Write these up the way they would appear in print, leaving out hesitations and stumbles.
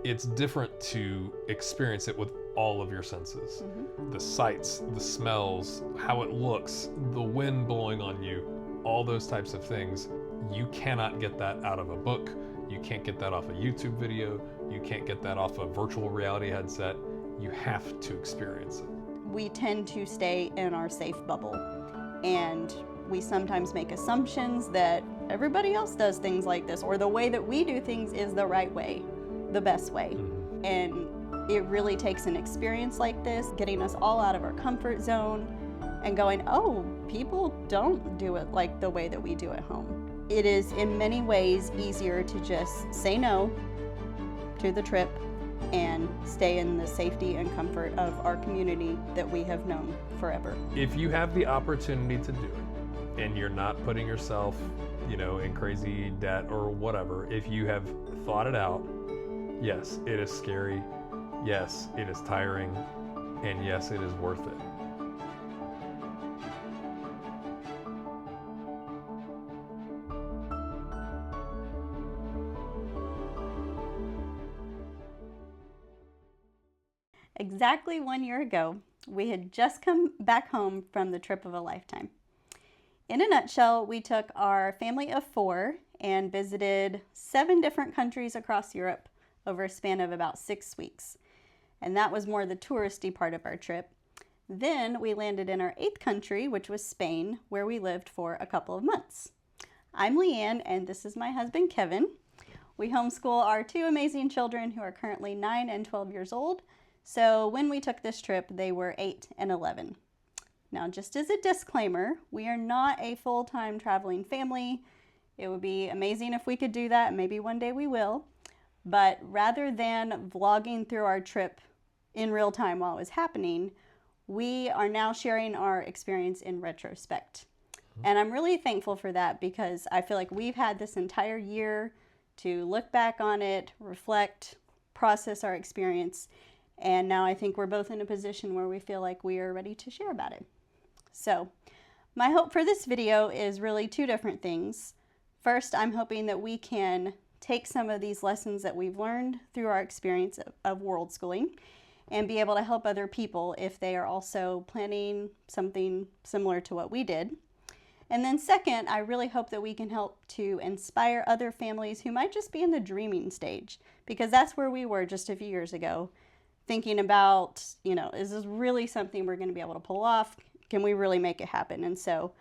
it's different to experience it with all of your senses. The sights, the smells, how it looks, the wind blowing on you, all those types of things. You cannot get that out of a book. You can't get that off a YouTube video. You can't get that off a virtual reality headset. You have to experience it. We tend to stay in our safe bubble, and we sometimes make assumptions that everybody else does things like this, or the way that we do things is the right way, the best way. And it really takes an experience like this, getting us all out of our comfort zone and going, oh, people don't do it like the way that we do at home. It is in many ways easier to just say no to the trip and stay in the safety and comfort of our community that we have known forever. If you have the opportunity to do it and you're not putting yourself, in crazy debt or whatever, if you have thought it out, yes, it is scary. Yes, it is tiring. And yes, it is worth it. Exactly 1 year ago, we had just come back home from the trip of a lifetime. In a nutshell, we took our family of 4 and visited 7 different countries across Europe over a span of about 6 weeks. And that was more the touristy part of our trip. Then we landed in our 8th country, which was Spain, where we lived for a couple of months. I'm Leanne, and this is my husband, Kevin. We homeschool our 2 amazing children who are currently 9 and 12 years old. So when we took this trip, they were 8 and 11. Now, just as a disclaimer, we are not a full-time traveling family. It would be amazing if we could do that. Maybe one day we will. But rather than vlogging through our trip in real time while it was happening, we are now sharing our experience in retrospect. And I'm really thankful for that, because I feel like we've had this entire year to look back on it, reflect, process our experience. And now I think we're both in a position where we feel like we are ready to share about it. So my hope for this video is really 2 different things. First, I'm hoping that we can take some of these lessons that we've learned through our experience of world schooling and be able to help other people if they are also planning something similar to what we did. And then second, I really hope that we can help to inspire other families who might just be in the dreaming stage, because that's where we were just a few years ago, thinking about, is this really something we're going to be able to pull off? Can we really make it happen? And so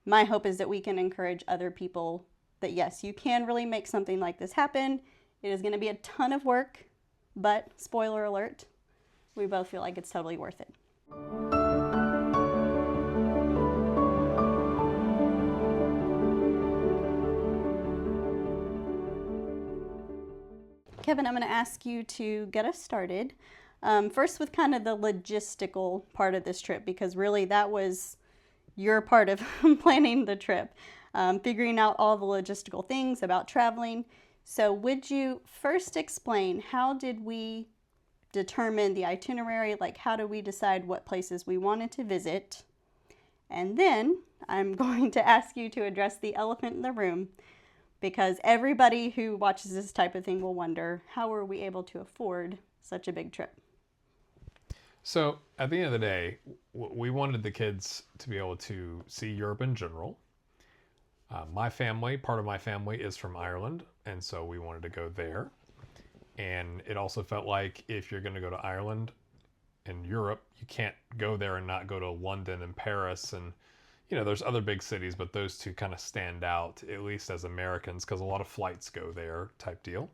my hope is that we can encourage other people that yes, you can really make something like this happen. It is going to be a ton of work, but spoiler alert, we both feel like it's totally worth it. Kevin, I'm going to ask you to get us started. First with kind of the logistical part of this trip, because really that was your part of planning the trip, figuring out all the logistical things about traveling. So would you first explain, how did we determine the itinerary? Like, how do we decide what places we wanted to visit? And then I'm going to ask you to address the elephant in the room, because everybody who watches this type of thing will wonder, how were we able to afford such a big trip? So at the end of the day, we wanted the kids to be able to see Europe in general. Part of my family is from Ireland, and so we wanted to go there. And it also felt like if you're going to go to Ireland and Europe, you can't go there and not go to London and Paris. And, there's other big cities, but those 2 kind of stand out, at least as Americans, because a lot of flights go there type deal.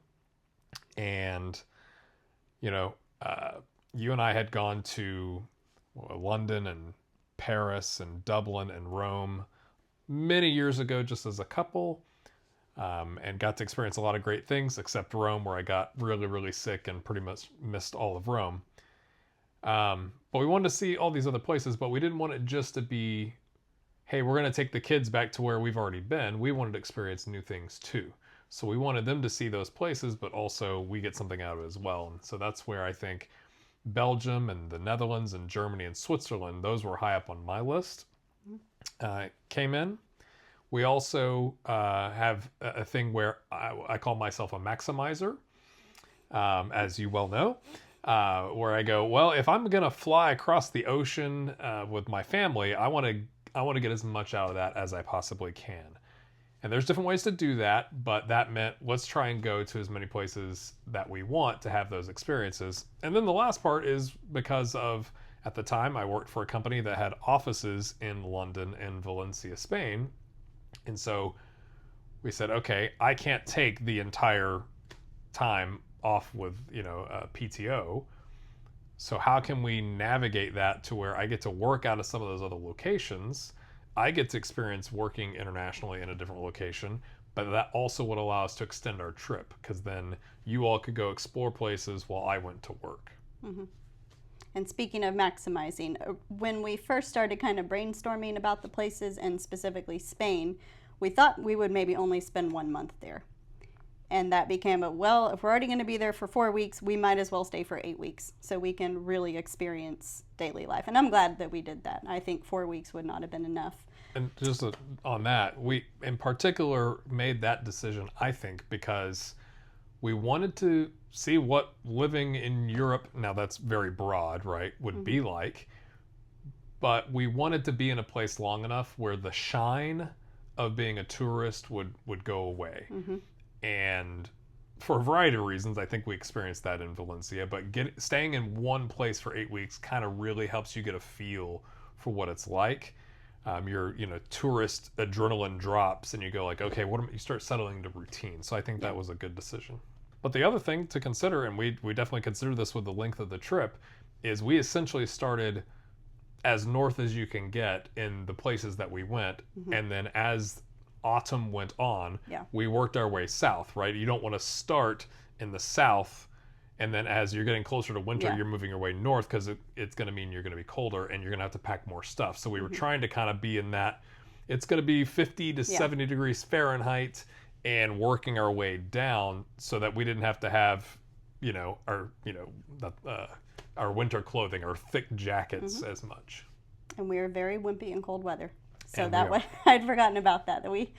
And, you and I had gone to London and Paris and Dublin and Rome many years ago just as a couple, and got to experience a lot of great things, except Rome, where I got really, really sick and pretty much missed all of Rome. But we wanted to see all these other places, but we didn't want it just to be, hey, we're going to take the kids back to where we've already been. We wanted to experience new things too. So we wanted them to see those places, but also we get something out of it as well. And so that's where I think Belgium and the Netherlands and Germany and Switzerland, those were high up on my list, came in. We also have a thing where I call myself a maximizer. as you well know, where I go, well, if I'm gonna fly across the ocean with my family, I want to get as much out of that as I possibly can. And there's different ways to do that, but that meant let's try and go to as many places that we want to have those experiences. And then the last part is because of, at the time, I worked for a company that had offices in London and Valencia, Spain. And so we said, okay, I can't take the entire time off with, PTO. So how can we navigate that to where I get to work out of some of those other locations? I get to experience working internationally in a different location, but that also would allow us to extend our trip because then you all could go explore places while I went to work. Mm-hmm. And speaking of maximizing, when we first started kind of brainstorming about the places and specifically Spain, we thought we would maybe only spend 1 month there. And that became well, if we're already going to be there for 4 weeks, we might as well stay for 8 weeks so we can really experience daily life. And I'm glad that we did that. I think 4 weeks would not have been enough. And just on that, we in particular made that decision, I think, because we wanted to see what living in Europe, now that's very broad, right, would be like. But we wanted to be in a place long enough where the shine of being a tourist would go away. And for a variety of reasons, I think we experienced that in Valencia, but staying in one place for 8 weeks kind of really helps you get a feel for what it's like. Your tourist adrenaline drops and you go like, okay, you start settling into routine. So I think that was a good decision. But the other thing to consider, and we definitely consider this with the length of the trip, is we essentially started as north as you can get in the places that we went. And then as autumn went on, we worked our way south, right? You don't want to start in the south and then as you're getting closer to winter, you're moving your way north because it's going to mean you're going to be colder and you're going to have to pack more stuff. So we were trying to kind of be in that, it's going to be 50 to 70 degrees Fahrenheit and working our way down so that we didn't have to have, our winter clothing or thick jackets as much. And we were very wimpy in cold weather. So that way, I'd forgotten about that. That we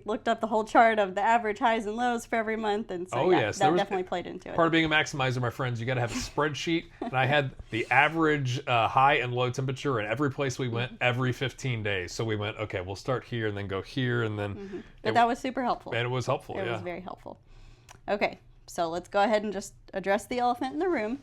looked up the whole chart of the average highs and lows for every month, and so that definitely played into it. Part of being a maximizer, my friends, you got to have a spreadsheet. And I had the average high and low temperature in every place we went every 15 days. So we went, okay, we'll start here and then go here, and then. But that was super helpful. And it was helpful. It was very helpful. Okay, so let's go ahead and just address the elephant in the room.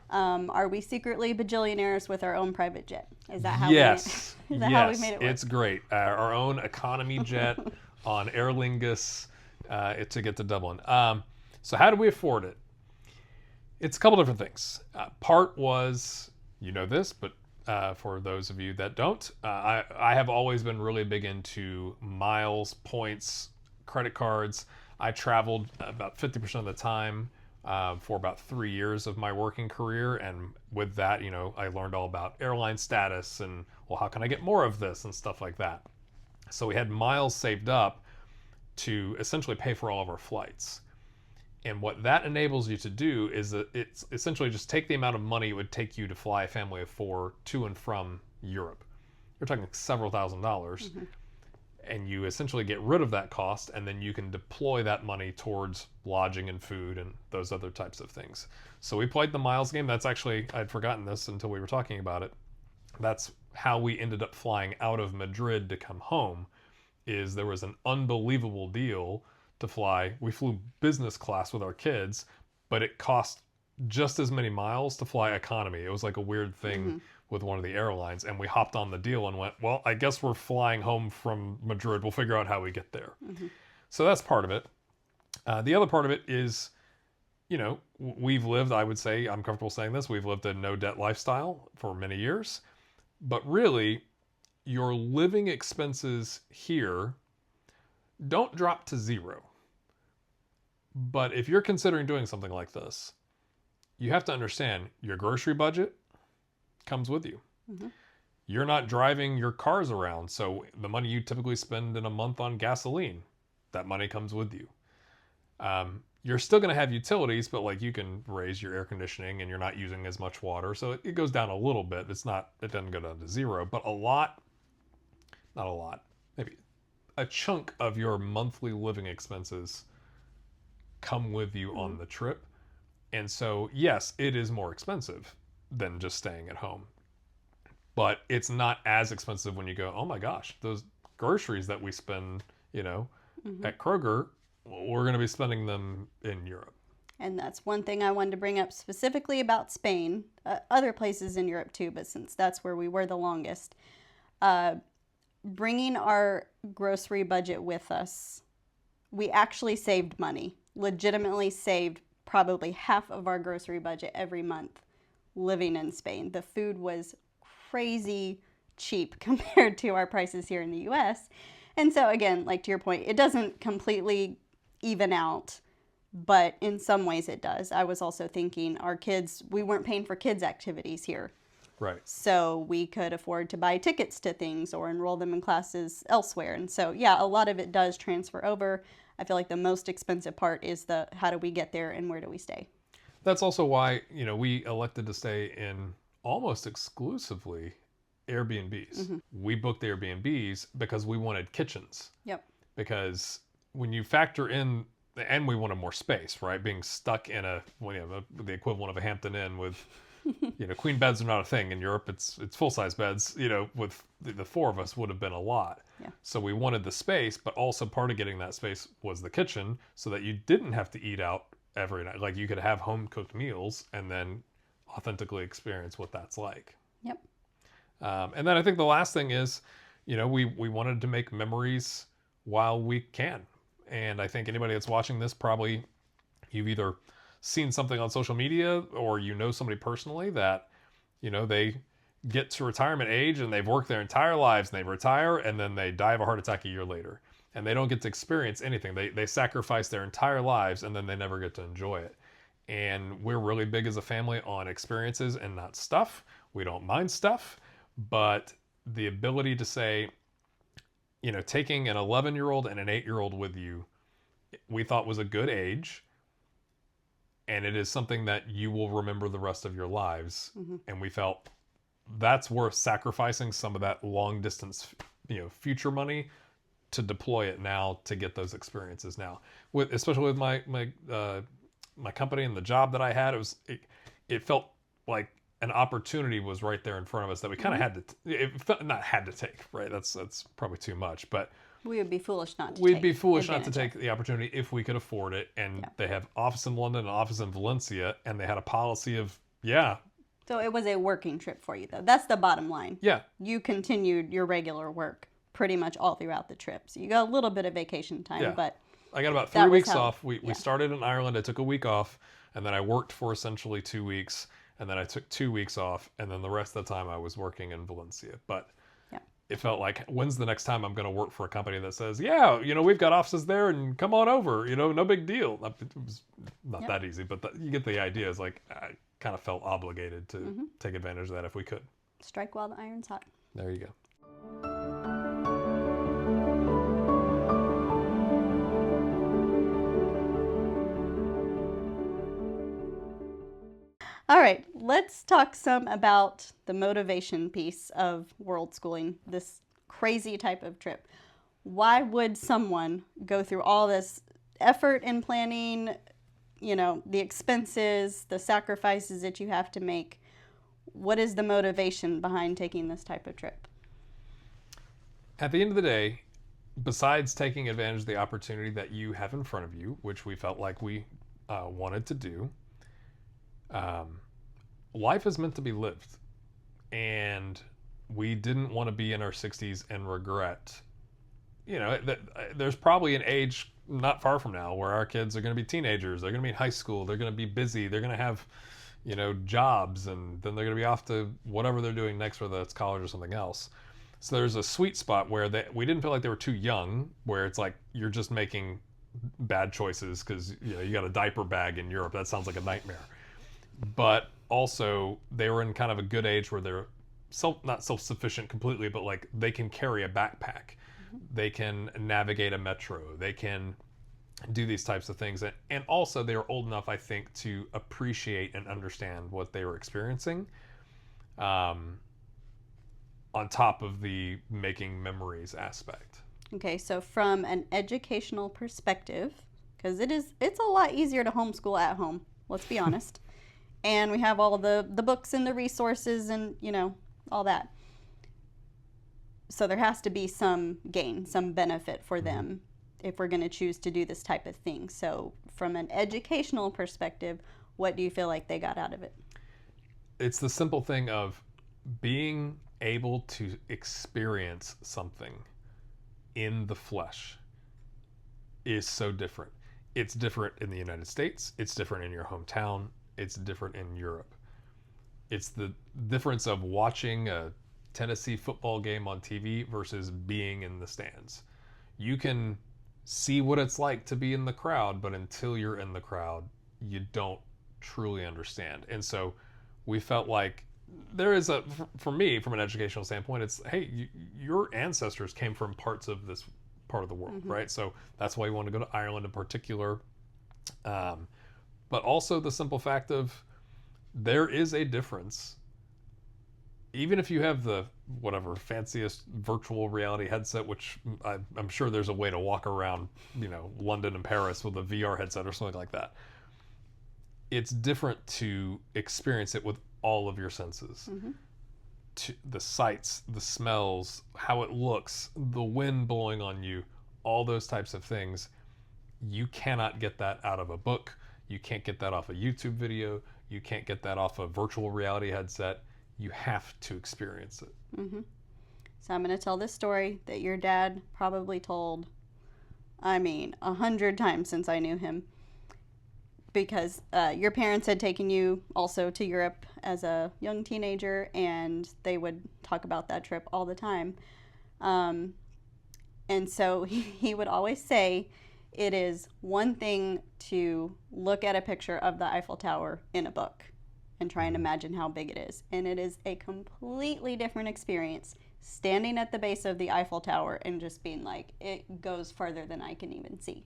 Are we secretly bajillionaires with our own private jet? Is that how yes. Is that how we made it work? It's great. Our own economy jet on Aer Lingus to get to Dublin. So how do we afford it? It's a couple different things. Part was, you know this, but for those of you that don't, I have always been really big into miles, points, credit cards. I traveled about 50% of the time for about 3 years of my working career. And with that, I learned all about airline status and, well, how can I get more of this and stuff like that. So we had miles saved up to essentially pay for all of our flights. And what that enables you to do is that it's essentially just take the amount of money it would take you to fly a family of 4 to and from Europe. You're talking several $1,000s. And you essentially get rid of that cost, and then you can deploy that money towards lodging and food and those other types of things. So we played the miles game. That's actually, I'd forgotten this until we were talking about it. That's how we ended up flying out of Madrid to come home, is there was an unbelievable deal to fly. We flew business class with our kids, but it cost just as many miles to fly economy. It was like a weird thing with one of the airlines, and we hopped on the deal and went, well, I guess we're flying home from Madrid. We'll figure out how we get there. So that's part of it. The other part of it is, we've lived, I would say, I'm comfortable saying this, we've lived a no-debt lifestyle for many years. But really, your living expenses here don't drop to zero. But if you're considering doing something like this, you have to understand your grocery budget comes with you. You're not driving your cars around, so the money you typically spend in a month on gasoline, that money comes with you. You're still going to have utilities, but like you can raise your air conditioning and you're not using as much water, so it goes down a little bit. It doesn't go down to zero, but maybe a chunk of your monthly living expenses come with you on the trip. And so, yes, it is more expensive than just staying at home. But it's not as expensive when you go, oh my gosh, those groceries that we spend, Hmm. at Kroger, we're going to be spending them in Europe. And that's one thing I wanted to bring up specifically about Spain, other places in Europe too, but since that's where we were the longest, uh, bringing our grocery budget with us, we actually saved money, legitimately saved probably half of our grocery budget every month living in Spain. The food was crazy cheap compared to our prices here in the US. And so, again, like to your point, it doesn't completely even out, but in some ways it does. I was also thinking our kids, we weren't paying for kids' activities here. Right. So we could afford to buy tickets to things or enroll them in classes elsewhere. And so, yeah, a lot of it does transfer over. I feel like the most expensive part is the how do we get there and where do we stay? That's also why, we elected to stay in almost exclusively Airbnbs. We booked Airbnbs because we wanted kitchens. Yep. Because when you factor in, and we wanted more space, right? Being stuck in the equivalent of a Hampton Inn with, queen beds are not a thing in Europe. It's full size beds. With the four of us would have been a lot. Yeah. So we wanted the space, but also part of getting that space was the kitchen, so that you didn't have to eat out every night. Like you could have home cooked meals and then authentically experience what that's like. Yep. And then I think the last thing is, we wanted to make memories while we can. And I think anybody that's watching this, probably you've either seen something on social media or somebody personally that, they get to retirement age and they've worked their entire lives and they retire and then they die of a heart attack a year later. And they don't get to experience anything. They sacrifice their entire lives and then they never get to enjoy it. And we're really big as a family on experiences and not stuff. We don't mind stuff, but the ability to say, taking an 11-year-old and an 8-year-old with you, we thought was a good age. And it is something that you will remember the rest of your lives. Mm-hmm. And we felt that's worth sacrificing some of that long distance, future money to deploy it now to get those experiences now. Especially with my company and the job that I had, it felt like an opportunity was right there in front of us that we kind of had to. It felt not had to take, right? That's probably too much, but we would be foolish not to. We'd be foolish not to take the opportunity if we could afford it. And Yeah. they have office in London and office in Valencia, and they had a policy of So it was a working trip for you, though. That's the bottom line. yeah. You continued your regular work pretty much all throughout the trip. So you got a little bit of vacation time, Yeah. but I got about That 3 was weeks how- off. We yeah. started in Ireland. I took a week off, and then I worked for essentially 2 weeks, and then I took 2 weeks off, and then the rest of the time I was working in Valencia. But Yeah. it felt like, when's the next time I'm going to work for a company that says, yeah, we've got offices there, and come on over, no big deal. It was not Yep. that easy, but you get the idea. It's like I kind of felt obligated to take advantage of that if we could. strike while the iron's hot. There you go. All right, let's talk some about the motivation piece of world schooling, this crazy type of trip. Why would someone go through all this effort in planning, the expenses, the sacrifices that you have to make? What is the motivation behind taking this type of trip? At the end of the day, besides taking advantage of the opportunity that you have in front of you, which we felt like we wanted to do, life is meant to be lived. And we didn't want to be in our 60s and regret. There's probably an age not far from now where our kids are going to be teenagers. They're going to be in high school. They're going to be busy. They're going to have, jobs, and then they're going to be off to whatever they're doing next, whether that's college or something else. So there's a sweet spot where we didn't feel like they were too young, where it's like you're just making bad choices because you got a diaper bag in Europe. That sounds like a nightmare. But also they were in kind of a good age where they're not self-sufficient completely, but like they can carry a backpack. They can navigate a metro. They can do these types of things. And also they were old enough, I think, to appreciate and understand what they were experiencing. On top of the making memories aspect. Okay, so from an educational perspective, because it's a lot easier to homeschool at home let's be honest. And we have all the books and the resources and, all that. So there has to be some gain, some benefit for them if we're going to choose to do this type of thing. So from an educational perspective, what do you feel like they got out of it? It's the simple thing of being able to experience something in the flesh is so different. It's different in the United States. It's different in your hometown. It's different in Europe. It's the difference of watching a Tennessee football game on TV versus being in the stands. You can see what it's like to be in the crowd, but until you're in the crowd, you don't truly understand. And so we felt like there is for me, from an educational standpoint, it's, hey, your ancestors came from parts of this part of the world, right? So that's why you want to go to Ireland in particular. But also the simple fact of there is a difference. Even if you have the whatever fanciest virtual reality headset, which I'm sure there's a way to walk around, London and Paris with a VR headset or something like that. It's different to experience it with all of your senses. To the sights, the smells, how it looks, the wind blowing on you, all those types of things. You cannot get that out of a book. You can't get that off a YouTube video. You can't get that off a virtual reality headset. You have to experience it. So I'm going to tell this story that your dad probably told, 100 times since I knew him. Because your parents had taken you also to Europe as a young teenager, and they would talk about that trip all the time. And so he would always say, it is one thing to look at a picture of the Eiffel Tower in a book and try and imagine how big it is. And it is a completely different experience standing at the base of the Eiffel Tower and just being like, it goes further than I can even see.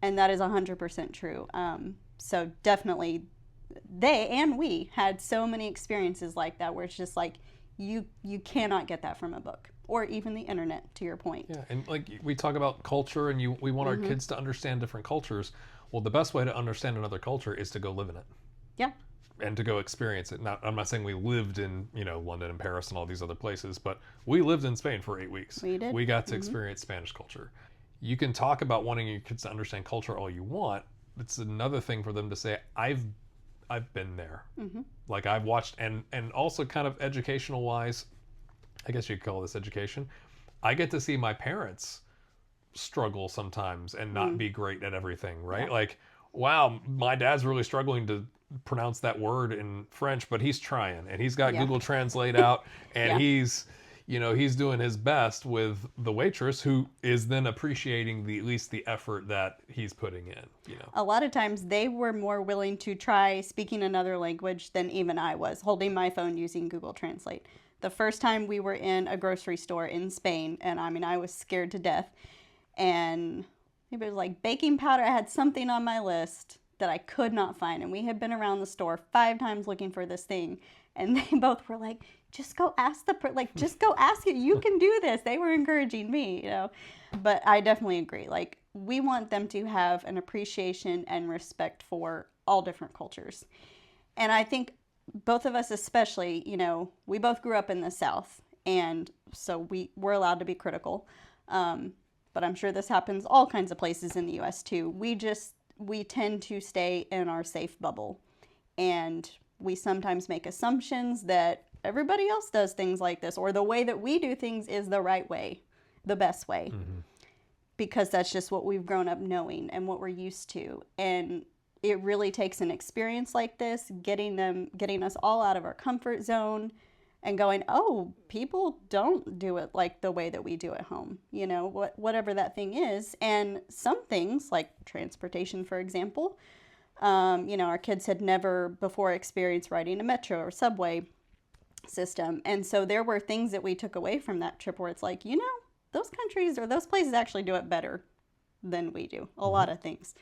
And that is 100% true. So definitely they and we had so many experiences like that where it's just like, you cannot get that from a book or even the internet, to your point. Yeah, and like we talk about culture and we want our kids to understand different cultures. Well, the best way to understand another culture is to go live in it. Yeah. And to go experience it. Now, I'm not saying we lived in, London and Paris and all these other places, but we lived in Spain for 8 weeks. We did. We got to experience Spanish culture. You can talk about wanting your kids to understand culture all you want. It's another thing for them to say, I've been there. Like I've watched, and also kind of educational wise, I guess you could call this education. I get to see my parents struggle sometimes and not be great at everything, right? Yeah. Like, wow, my dad's really struggling to pronounce that word in French, but he's trying, and he's got Google Translate out, and he's doing his best with the waitress, who is then appreciating at least the effort that he's putting in. A lot of times they were more willing to try speaking another language than even I was, holding my phone using Google Translate. The first time we were in a grocery store in Spain, and I was scared to death, and it was like baking powder. I had something on my list that I could not find, and we had been around the store 5 times looking for this thing, and they both were like, just go ask just go ask it. You can do this. They were encouraging me, But I definitely agree. Like, we want them to have an appreciation and respect for all different cultures. And I think both of us especially, we both grew up in the South, and so we're allowed to be critical. But I'm sure this happens all kinds of places in the U.S. too. We tend to stay in our safe bubble, and we sometimes make assumptions that everybody else does things like this, or the way that we do things is the right way, the best way, because that's just what we've grown up knowing and what we're used to. And it really takes an experience like this, getting us all out of our comfort zone and going, oh, people don't do it like the way that we do at home, whatever that thing is. And some things, like transportation, for example, our kids had never before experienced riding a metro or subway system. And so there were things that we took away from that trip where it's like, those countries or those places actually do it better than we do. A lot of things.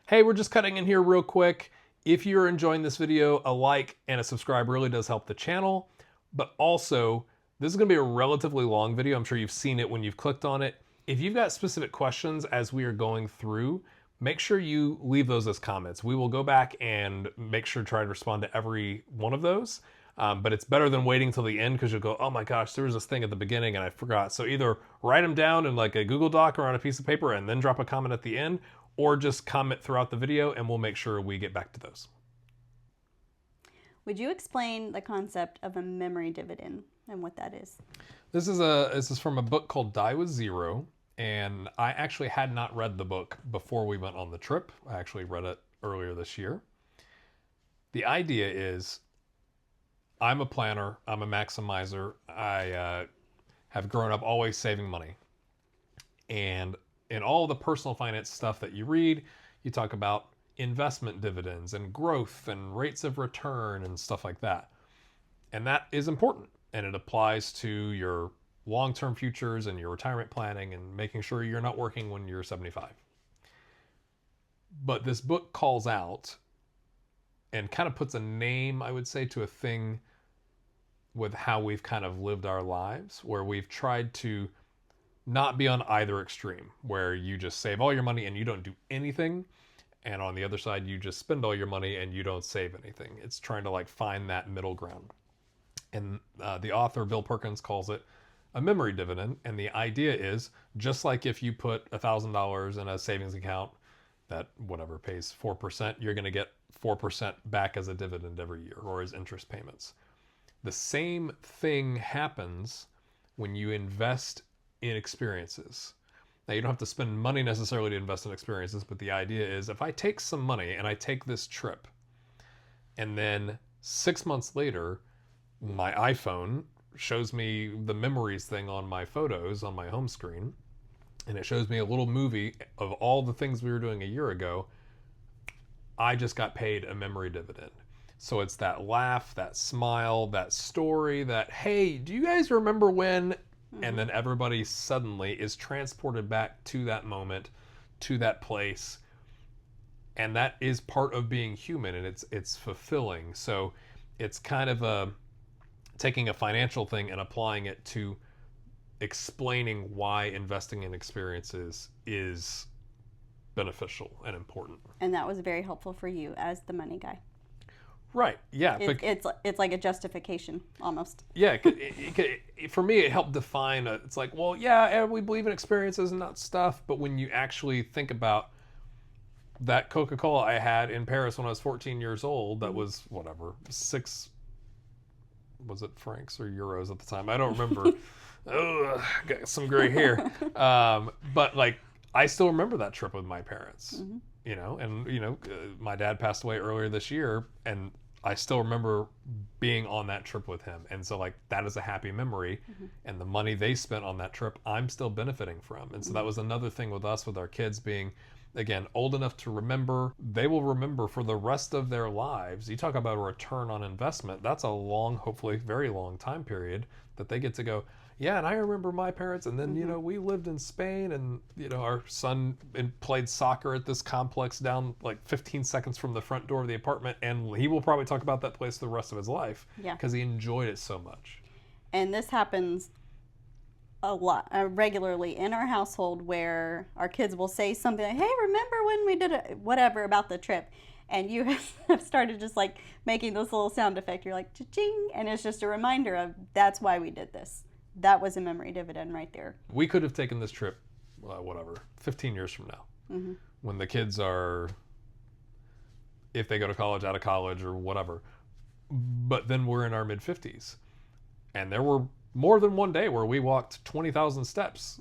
Hey, we're just cutting in here real quick. If you're enjoying this video, a like and a subscribe really does help the channel. But also, This is going to be a relatively long video. I'm sure you've seen it when you've clicked on it. If you've got specific questions as we are going through, make sure you leave those as comments. We will go back and make sure to try to respond to every one of those. But it's better than waiting till the end because you'll go, oh my gosh, there was this thing at the beginning and I forgot. So either write them down in like a Google Doc or on a piece of paper and then drop a comment at the end, or just comment throughout the video and we'll make sure we get back to those. Would you explain the concept of a memory dividend and what that is? This is from a book called Die with Zero, and I actually had not read the book before we went on the trip. I actually read it earlier this year. The idea is, I'm a planner, I'm a maximizer, I have grown up always saving money. And in all the personal finance stuff that you read, you talk about investment dividends and growth and rates of return and stuff like that. And that is important. And it applies to your long-term futures and your retirement planning and making sure you're not working when you're 75. But this book calls out and kind of puts a name, I would say, to a thing with how we've kind of lived our lives, where we've tried to not be on either extreme, where you just save all your money and you don't do anything, and on the other side, you just spend all your money and you don't save anything. It's trying to like find that middle ground. And the author, Bill Perkins, calls it a memory dividend. And the idea is, just like if you put $1,000 in a savings account that whatever pays 4%, you're going to get 4% back as a dividend every year or as interest payments. The same thing happens when you invest in experiences. Now, you don't have to spend money necessarily to invest in experiences, but the idea is if I take some money and I take this trip, and then 6 months later, my iPhone shows me the memories thing on my photos on my home screen, and it shows me a little movie of all the things we were doing a year ago, I just got paid a memory dividend. So it's that laugh, that smile, that story, that, hey, do you guys remember when? And then everybody suddenly is transported back to that moment, to that place. And that is part of being human, and it's fulfilling. So it's kind of taking a financial thing and applying it to explaining why investing in experiences is beneficial and important. And that was very helpful for you as the money guy. Right. Yeah. It's like a justification almost. Yeah. For me, it helped define. It's like, well, yeah, we believe in experiences and not stuff. But when you actually think about that Coca-Cola I had in Paris when I was 14 years old, that was whatever, was it francs or euros at the time? I don't remember. Ugh, got some gray hair. But like, I still remember that trip with my parents. You know, and my dad passed away earlier this year, and I still remember being on that trip with him. And so like, that is a happy memory, and the money they spent on that trip, I'm still benefiting from. And so that was another thing with us, with our kids being, again, old enough to remember. They will remember for the rest of their lives. You talk about a return on investment. That's a long, hopefully very long time period that they get to go, yeah, and I remember my parents, and then, we lived in Spain, and, our son played soccer at this complex down like 15 seconds from the front door of the apartment, and he will probably talk about that place the rest of his life because he enjoyed it so much. And this happens a lot, regularly in our household, where our kids will say something like, hey, remember when we did whatever about the trip? And you have started just like making this little sound effect. You're like, cha-ching, and it's just a reminder of that's why we did this. That was a memory dividend right there. We could have taken this trip, 15 years from now, when the kids are, if they go to college, out of college, or whatever. But then we're in our mid-50s. And there were more than one day where we walked 20,000 steps.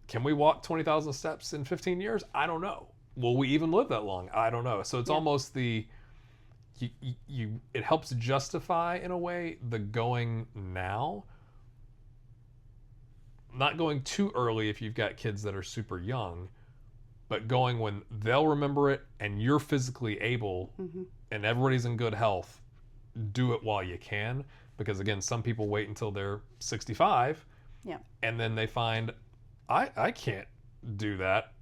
Can we walk 20,000 steps in 15 years? I don't know. Will we even live that long? I don't know. So it's almost it helps justify, in a way, the going now. Not going too early if you've got kids that are super young, but going when they'll remember it and you're physically able and everybody's in good health, do it while you can. Because again, some people wait until they're 65 and then they find, I can't do that.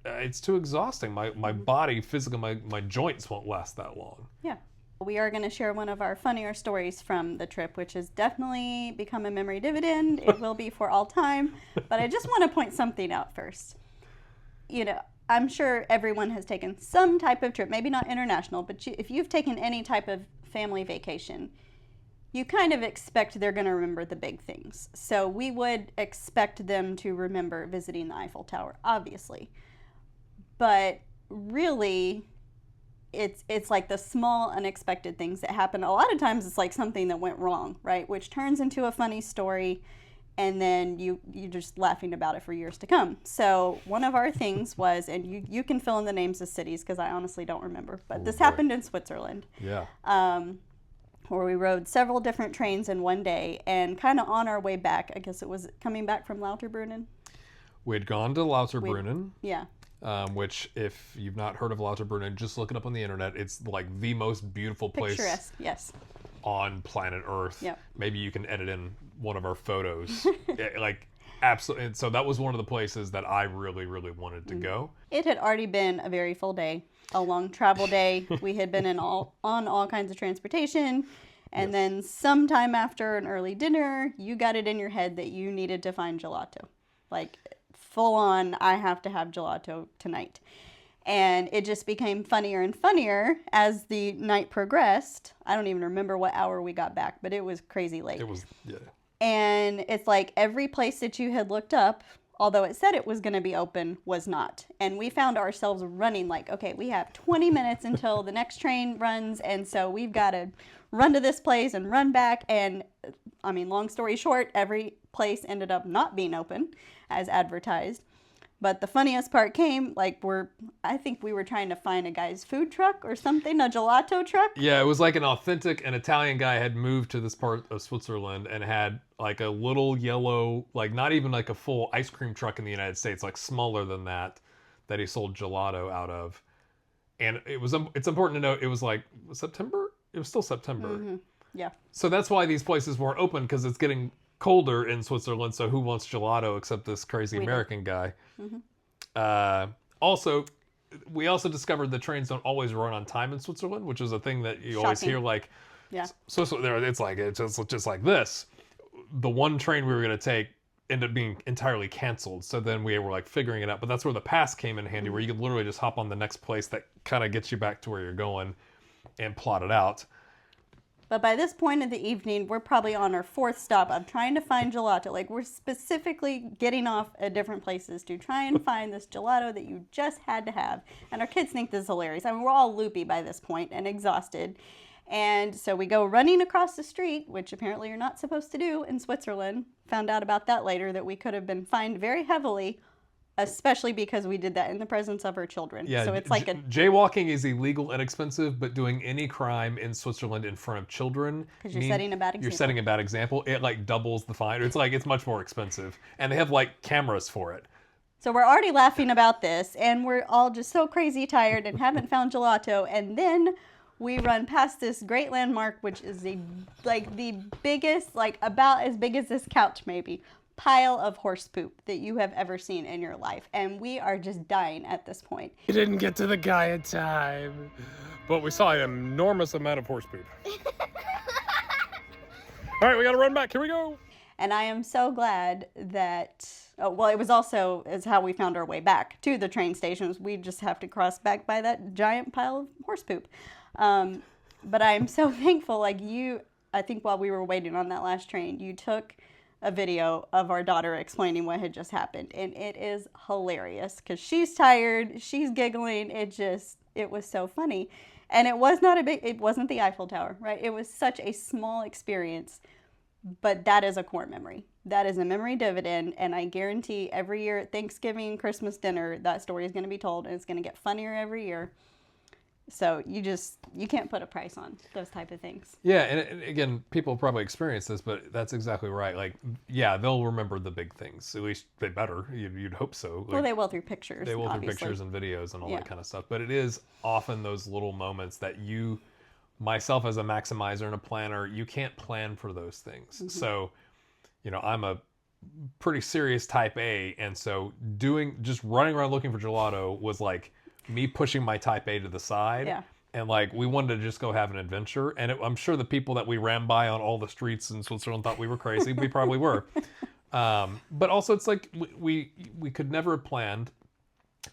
It's too exhausting. My body physically, my joints won't last that long. Yeah. We are going to share one of our funnier stories from the trip, which has definitely become a memory dividend. It will be for all time. But I just want to point something out first. You know, I'm sure everyone has taken some type of trip, maybe not international, but if you've taken any type of family vacation, you kind of expect they're going to remember the big things. So we would expect them to remember visiting the Eiffel Tower, obviously. But really, it's like the small unexpected things that happen. A lot of times it's like something that went wrong, right? Which turns into a funny story, and then you're just laughing about it for years to come. So one of our things was, and you can fill in the names of cities because I honestly don't remember, but this happened in Switzerland. Yeah. Where we rode several different trains in one day, and kind of on our way back, I guess it was coming back from Lauterbrunnen. We'd gone to Lauterbrunnen. Yeah. Which, if you've not heard of Lauterbrunnen, just look it up on the internet. It's like the most beautiful place Picturesque, yes. on planet Earth. Yep. Maybe you can edit in one of our photos. Like, absolutely. And so that was one of the places that I really, really wanted to go. It had already been a very full day, a long travel day. We had been on all kinds of transportation. And then sometime after an early dinner, you got it in your head that you needed to find gelato. Like, full on, I have to have gelato tonight. And it just became funnier and funnier as the night progressed. I don't even remember what hour we got back, but it was crazy late. It was, yeah. And it's like every place that you had looked up, although it said it was going to be open, was not. And we found ourselves running like, okay, we have 20 minutes until the next train runs. And so we've got to run to this place and run back. And I mean, long story short, every place ended up not being open as advertised. But the funniest part came, like, I think we were trying to find a guy's food truck or something, a gelato truck. Yeah, it was like an Italian guy had moved to this part of Switzerland and had like a little yellow, like not even like a full ice cream truck in the United States, like smaller than that he sold gelato out of. And it's important to note, it was like September? It was still September. Mm-hmm. Yeah. So that's why these places weren't open, because it's getting colder in Switzerland, so who wants gelato except this crazy American guy? Mm-hmm. Also, we also discovered the trains don't always run on time in Switzerland, which is a thing that you always hear. Like, yeah, Switzerland, it's just like this. The one train we were going to take ended up being entirely canceled, so then we were like figuring it out. But that's where the pass came in handy, where you could literally just hop on the next place that kind of gets you back to where you're going and plot it out. But by this point of the evening, we're probably on our fourth stop of trying to find gelato. Like, we're specifically getting off at different places to try and find this gelato that you just had to have. And our kids think this is hilarious. I mean, we're all loopy by this point and exhausted. And so we go running across the street, which apparently you're not supposed to do in Switzerland. Found out about that later, that we could have been fined very heavily, especially because we did that in the presence of our children. Yeah, so it's like jaywalking is illegal and expensive, but doing any crime in Switzerland in front of children, because you're setting a bad example. You're setting a bad example. It like doubles the fine. It's much more expensive, and they have like cameras for it. So we're already laughing about this, and we're all just so crazy tired and haven't found gelato, and then we run past this great landmark, which is the biggest, like about as big as this couch maybe, pile of horse poop that you have ever seen in your life. And we are just dying at this point. We didn't get to the guy in time, but we saw an enormous amount of horse poop. All right, we gotta run back. Here we go. And I am so glad that, it was also is how we found our way back to the train stations. We just have to cross back by that giant pile of horse poop. But I am so thankful, I think while we were waiting on that last train, you took a video of our daughter explaining what had just happened, and it is hilarious because she's tired, she's giggling. It was so funny, and it wasn't the Eiffel Tower, right? It was such a small experience, but that is a core memory. That is a memory dividend, and I guarantee every year at Thanksgiving, Christmas dinner, that story is going to be told, and it's going to get funnier every year. So you can't put a price on those type of things. Yeah, and again, people probably experience this, but that's exactly right. Like, yeah, they'll remember the big things. At least they better. You'd hope so. Well, they will through pictures. They will obviously. through pictures and videos and all that kind of stuff. But it is often those little moments that myself as a maximizer and a planner, you can't plan for those things. Mm-hmm. So, I'm a pretty serious type A, and so just running around looking for gelato was like me pushing my type A to the side And like we wanted to just go have an adventure, and I'm sure the people that we ran by on all the streets in Switzerland thought we were crazy. We probably were, but also it's like we could never have planned.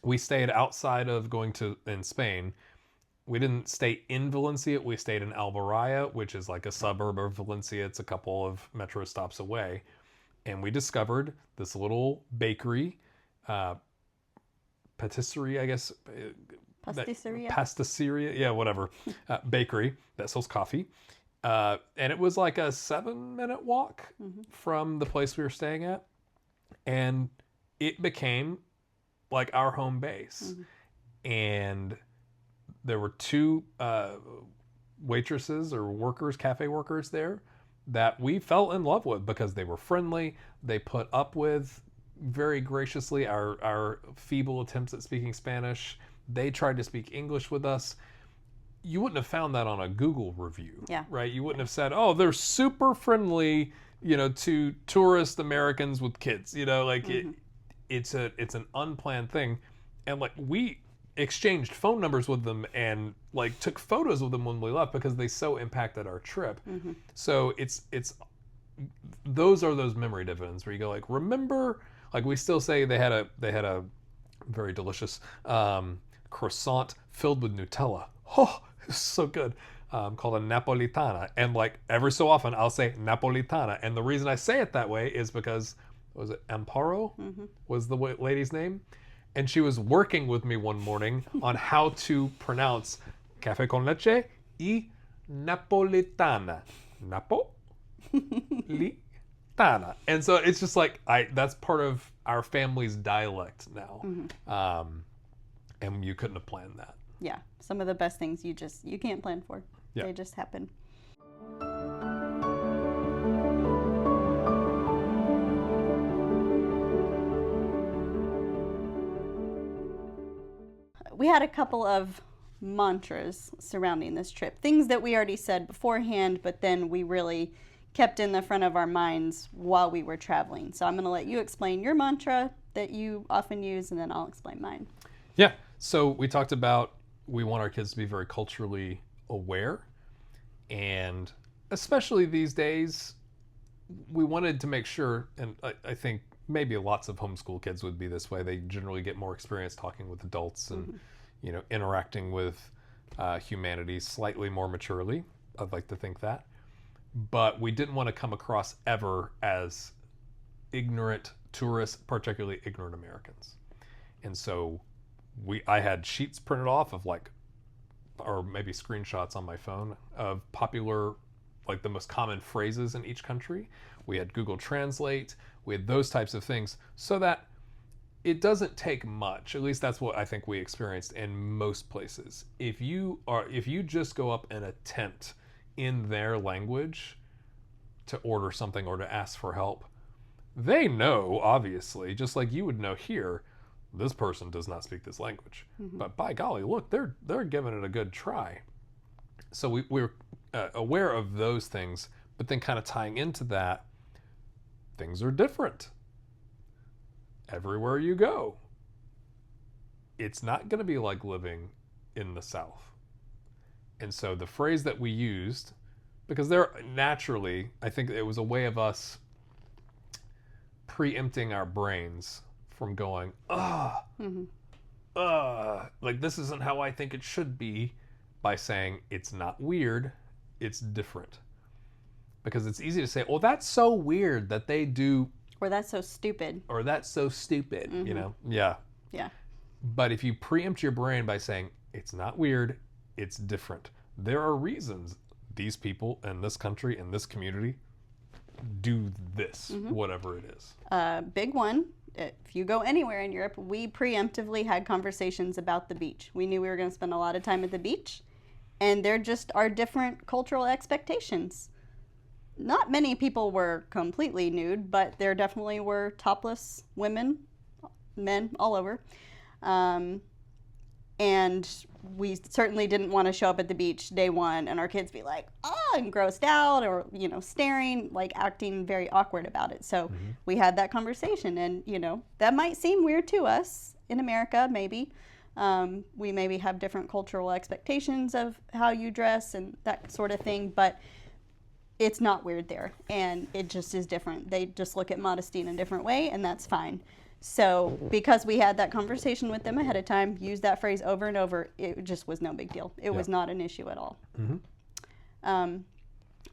We stayed outside of going to in Spain. We didn't stay in Valencia. We stayed in Alboraya, which is like a suburb of Valencia. It's a couple of metro stops away, and we discovered this little bakery, patisserie, I guess. Pastisseria. Pastisseria, yeah, whatever, bakery that sells coffee. And it was like a 7-minute walk from the place we were staying at. And it became like our home base. And there were 2 waitresses or workers, cafe workers there that we fell in love with because they were friendly. They put up with very graciously our feeble attempts at speaking Spanish. They tried to speak English with us. You wouldn't have found that on a Google review, right? You wouldn't have said, "Oh, they're super friendly," to tourist Americans with kids. Like it's an unplanned thing, and like we exchanged phone numbers with them and like took photos with them when we left because they so impacted our trip. So it's those are those memory dividends where you go like, remember, like we still say they had a very delicious croissant filled with Nutella. Oh, it's so good. Called a Napolitana. And like every so often I'll say Napolitana. And the reason I say it that way is because, was it Amparo was the lady's name? And she was working with me one morning on how to pronounce café con leche y Napolitana. Napolitana. And so it's just like, that's part of our family's dialect now. And you couldn't have planned that. Yeah, some of the best things you can't plan for. Yeah. They just happen. We had a couple of mantras surrounding this trip, things that we already said beforehand, but then we really kept in the front of our minds while we were traveling. So I'm going to let you explain your mantra that you often use, and then I'll explain mine. Yeah. So we talked about we want our kids to be very culturally aware, and especially these days, we wanted to make sure, and I think maybe lots of homeschool kids would be this way. They generally get more experience talking with adults and interacting with humanity slightly more maturely. I'd like to think that. But we didn't want to come across ever as ignorant tourists, particularly ignorant Americans. And so I had sheets printed off of or maybe screenshots on my phone of popular, like the most common phrases in each country. We had Google Translate. We had those types of things so that it doesn't take much. At least that's what I think we experienced in most places. If you just go up and attempt in their language to order something or to ask for help, they know, obviously, just like you would know here, this person does not speak this language. But by golly, look, they're giving it a good try. So we're aware of those things, but then kind of tying into that, things are different everywhere you go. It's not going to be like living in the South. And so the phrase that we used, because there naturally, I think it was a way of us preempting our brains from going, like this isn't how I think it should be, by saying it's not weird, it's different. Because it's easy to say, well, that's so weird that they do. Or that's so stupid. Or that's so stupid, Yeah. Yeah. But if you preempt your brain by saying, it's not weird, it's different. There are reasons these people in this country, in this community, do this, whatever it is. Big one. If you go anywhere in Europe, we preemptively had conversations about the beach. We knew we were going to spend a lot of time at the beach, and there just are different cultural expectations. Not many people were completely nude, but there definitely were topless women, men, all over. And we certainly didn't want to show up at the beach day one and our kids be like, and grossed out or, staring, like acting very awkward about it. So we had that conversation, and, that might seem weird to us in America, maybe. We maybe have different cultural expectations of how you dress and that sort of thing, but it's not weird there, and it just is different. They just look at modesty in a different way, and that's fine. So because we had that conversation with them ahead of time, used that phrase over and over, it just was no big deal. It was not an issue at all.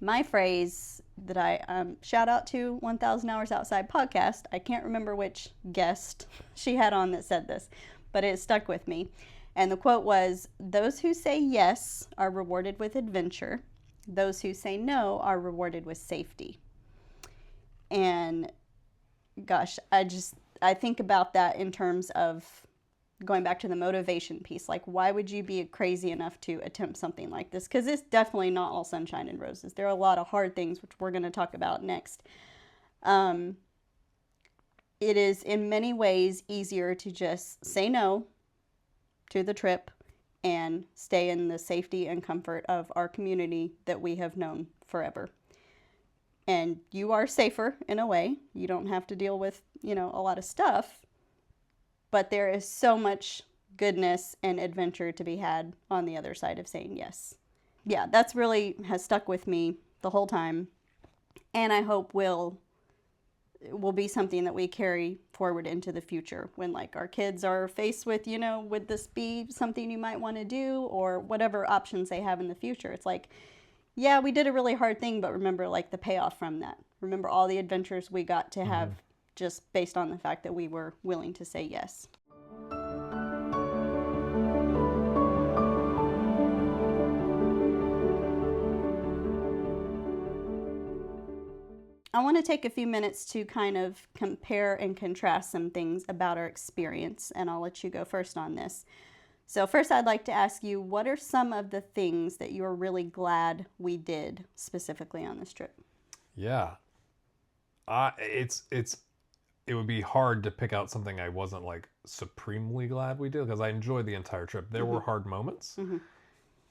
My phrase that I shout out to 1,000 Hours Outside podcast, I can't remember which guest she had on that said this, but it stuck with me. And the quote was, "Those who say yes are rewarded with adventure. Those who say no are rewarded with safety." And gosh, I think about that in terms of going back to the motivation piece. Like, why would you be crazy enough to attempt something like this? Because it's definitely not all sunshine and roses. There are a lot of hard things, which we're going to talk about next. It is in many ways easier to just say no to the trip and stay in the safety and comfort of our community that we have known forever. And you are safer in a way. You don't have to deal with, a lot of stuff. But there is so much goodness and adventure to be had on the other side of saying yes. Yeah, that's really has stuck with me the whole time. And I hope will be something that we carry forward into the future when, like, our kids are faced with, would this be something you might want to do, or whatever options they have in the future. It's like, yeah, we did a really hard thing, but remember, like, the payoff from that. Remember all the adventures we got to have just based on the fact that we were willing to say yes. I want to take a few minutes to kind of compare and contrast some things about our experience, and I'll let you go first on this. So first, I'd like to ask you, what are some of the things that you're really glad we did specifically on this trip? Yeah. It would be hard to pick out something I wasn't, like, supremely glad we did, because I enjoyed the entire trip. There were hard moments.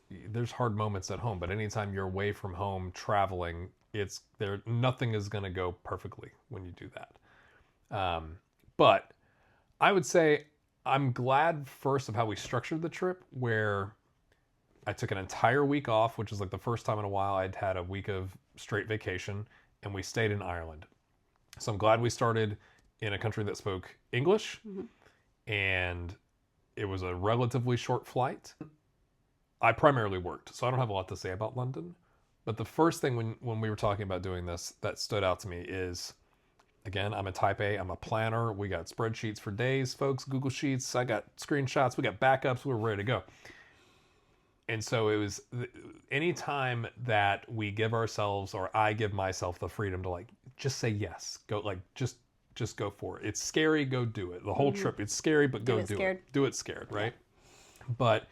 There's hard moments at home, but anytime you're away from home traveling, nothing is going to go perfectly when you do that. But I would say I'm glad first of how we structured the trip, where I took an entire week off, which is like the first time in a while I'd had a week of straight vacation, and we stayed in Ireland. So I'm glad we started in a country that spoke English, and it was a relatively short flight. I primarily worked, so I don't have a lot to say about London. But the first thing when we were talking about doing this that stood out to me is, again, I'm a type A, I'm a planner. We got spreadsheets for days, folks, Google Sheets. I got screenshots, we got backups, we were ready to go. And so it was any time that we give ourselves, or I give myself, the freedom to, like, just say yes, go, like, just go for it. It's scary, go do it. The whole trip, it's scary, but go do it. Do it scared, right? Yeah. But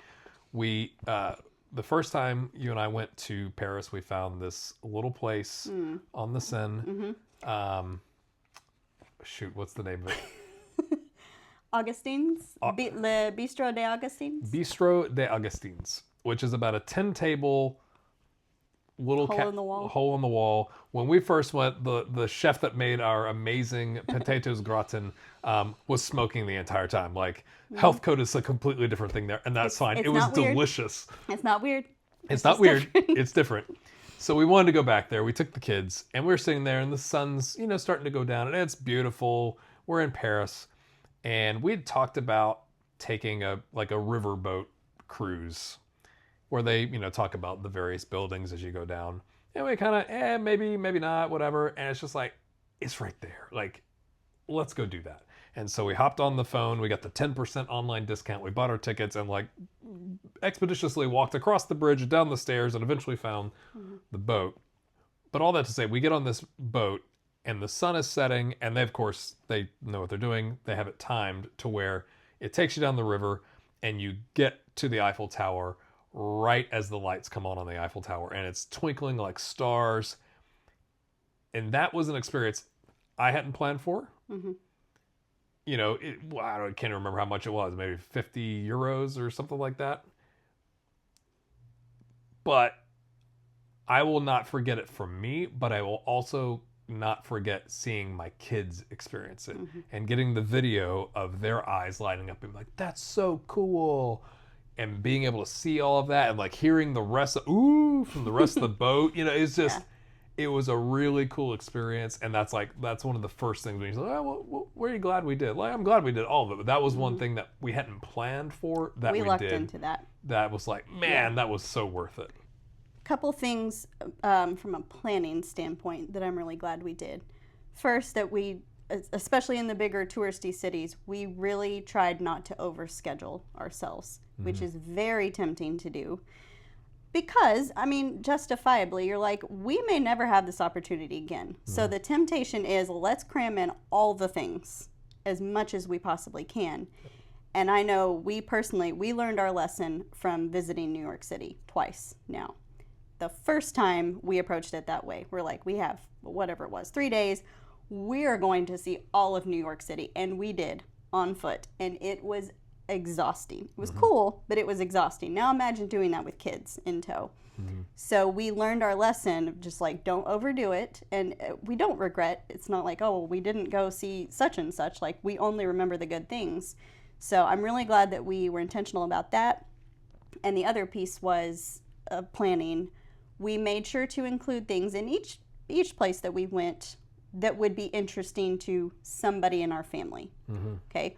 we, the first time you and I went to Paris, we found this little place on the Seine. Shoot, what's the name of it? Augustine's? Le Bistro des Augustines? Bistro des Augustines, which is about a 10-table little hole in the wall. When we first went, the chef that made our amazing potatoes gratin was smoking the entire time. Like, health code is a completely different thing there, and that's fine. It was delicious. It's not weird. It's not weird. It's different. So we wanted to go back there. We took the kids, and we were sitting there, and the sun's starting to go down, and it's beautiful. We're in Paris, and we'd talked about taking a riverboat cruise, where they, talk about the various buildings as you go down. And we kind of, maybe not, whatever. And it's just like, it's right there. Like, let's go do that. And so we hopped on the phone. We got the 10% online discount. We bought our tickets and, like, expeditiously walked across the bridge, down the stairs, and eventually found the boat. But all that to say, we get on this boat, and the sun is setting. And they, of course, they know what they're doing. They have it timed to where it takes you down the river, and you get to the Eiffel Tower right as the lights come on the Eiffel Tower, and it's twinkling like stars. And that was an experience I hadn't planned for. I can't remember how much it was, maybe 50 euros or something like that. But I will not forget it from me, but I will also not forget seeing my kids experience it and getting the video of their eyes lighting up and be like, that's so cool. And being able to see all of that and like hearing the rest of, ooh, from the rest of the boat, you know, it's just, it was a really cool experience. And that's one of the first things when you say, oh, well, were you glad we did? Like, I'm glad we did all of it. But that was one thing that we hadn't planned for that we lucked did. into that. That was like, man, that was so worth it. Couple things from a planning standpoint that I'm really glad we did. First, that we, especially in the bigger touristy cities, we really tried not to overschedule ourselves, which is very tempting to do. Because, I mean, justifiably, you're like, we may never have this opportunity again. So the temptation is, let's cram in all the things as much as we possibly can. And I know we learned our lesson from visiting New York City twice now. The first time we approached it that way, we're like, we have whatever it was, 3 days. We are going to see all of New York City. And we did on foot. And it was exhausting. It was cool, but it was exhausting. Now imagine doing that with kids in tow. So we learned our lesson of just like, don't overdo it. And we don't regret. It's not like, oh, we didn't go see such and such. Like, we only remember the good things. So I'm really glad that we were intentional about that. And the other piece was planning. We made sure to include things in each place that we went that would be interesting to somebody in our family. Okay,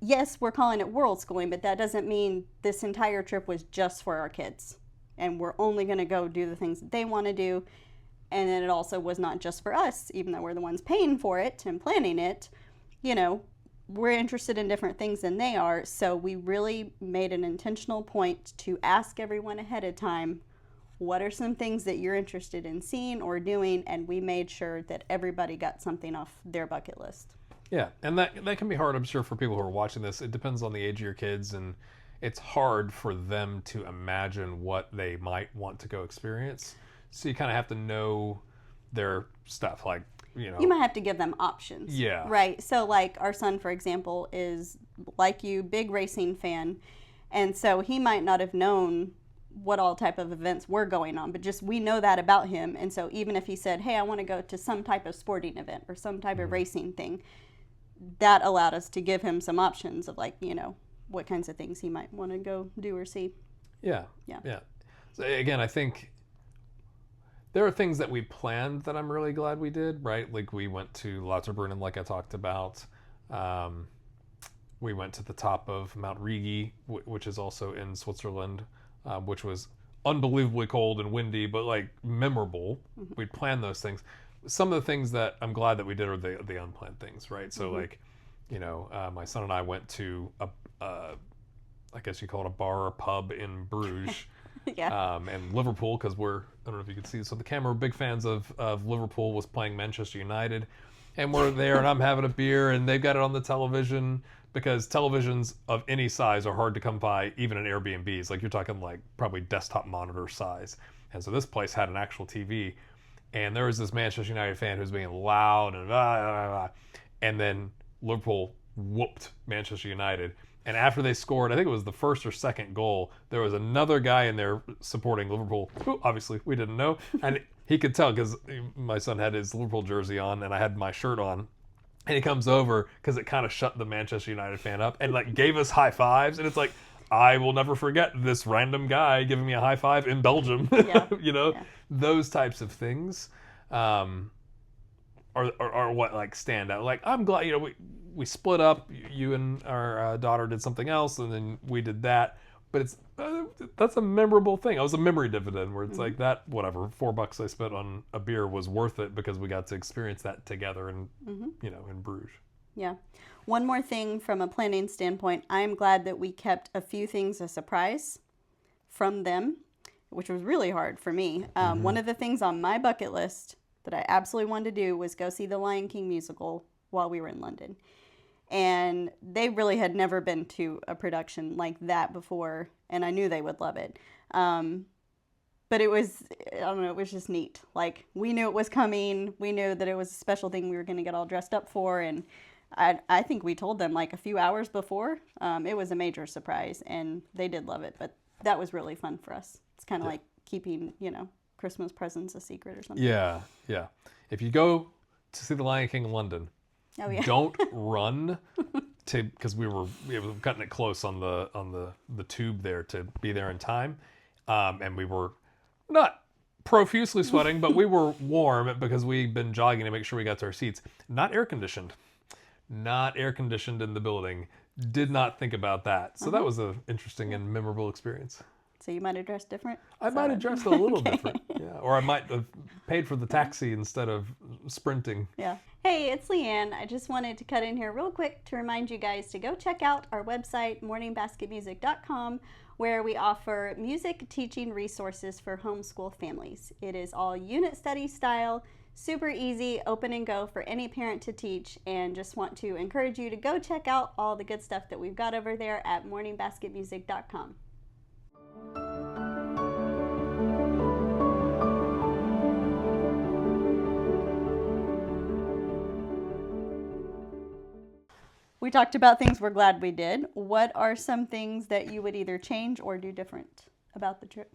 yes, we're calling it Worldschooling, but that doesn't mean this entire trip was just for our kids and we're only going to go do the things that they want to do. And then it also was not just for us, even though we're the ones paying for it and planning it. You know, we're interested in different things than they are. So we really made an intentional point to ask everyone ahead of time, what are some things that you're interested in seeing or doing? And we made sure that everybody got something off their bucket list. Yeah, and that can be hard, I'm sure, for people who are watching this. It depends on the age of your kids, and it's hard for them to imagine what they might want to go experience. So you kind of have to know their stuff, like, you know. You might have to give them options. Yeah. Right. So, like, our son, for example, is, like you, big racing fan. And so he might not have known what all type of events were going on, but just we know that about him. And so even if he said, hey, I want to go to some type of sporting event or some type of racing thing, that allowed us to give him some options of, like, you know, what kinds of things he might want to go do or see. Yeah. So again, I think there are things that we planned that I'm really glad we did, right? Like, we went to Lauterbrunnen, like I talked about. We went to the top of Mount Rigi, which is also in Switzerland, which was unbelievably cold and windy, but like memorable. We planned those things. Some of the things that I'm glad that we did are the unplanned things, right? So like, you know, my son and I went to I guess you call it a bar or pub in Bruges. And Liverpool, because I don't know if you can see, so the camera, we're big fans of Liverpool, was playing Manchester United. And we're there and I'm having a beer and they've got it on the television, because televisions of any size are hard to come by, even in Airbnbs. Like, you're talking like probably desktop monitor size. And so this place had an actual TV. And there was this Manchester United fan who's being loud and and then Liverpool whooped Manchester United. And after they scored, I think it was the first or second goal, there was another guy in there supporting Liverpool, who obviously we didn't know. And he could tell because my son had his Liverpool jersey on and I had my shirt on. And he comes over because it kind of shut the Manchester United fan up and like gave us high fives. And it's like, I will never forget this random guy giving me a high five in Belgium. You know, those types of things are what like stand out. Like, I'm glad, you know, we split up. You and our daughter did something else, and then we did that. But it's that's a memorable thing. It was a memory dividend where it's like that, whatever, $4 I spent on a beer was worth it because we got to experience that together in, you know, in Bruges. Yeah. One more thing from a planning standpoint, I'm glad that we kept a few things a surprise from them, which was really hard for me. One of the things on my bucket list that I absolutely wanted to do was go see the Lion King musical while we were in London. And they really had never been to a production like that before, and I knew they would love it. But it was, I don't know, it was just neat. Like, we knew it was coming. We knew that it was a special thing we were going to get all dressed up for, and I think we told them like a few hours before. It was a major surprise, and they did love it, but that was really fun for us. It's kind of like keeping, you know, Christmas presents a secret or something. Yeah, yeah. If you go to see The Lion King in London, Oh, yeah. don't run because we were cutting it close on the tube there to be there in time, and we were not profusely sweating, but we were warm because we'd been jogging to make sure we got to our seats. Not air conditioned in the building. Did not think about that. So that was an interesting and memorable experience. So you might have dressed different? I might have dressed a little different. Yeah. Or I might have paid for the taxi instead of sprinting. Yeah. Hey, it's Leanne. I just wanted to cut in here real quick to remind you guys to go check out our website, morningbasketmusic.com, where we offer music teaching resources for homeschool families. It is all unit study style, super easy, open and go for any parent to teach, and just want to encourage you to go check out all the good stuff that we've got over there at morningbasketmusic.com. We talked about things we're glad we did. What are some things that you would either change or do different about the trip?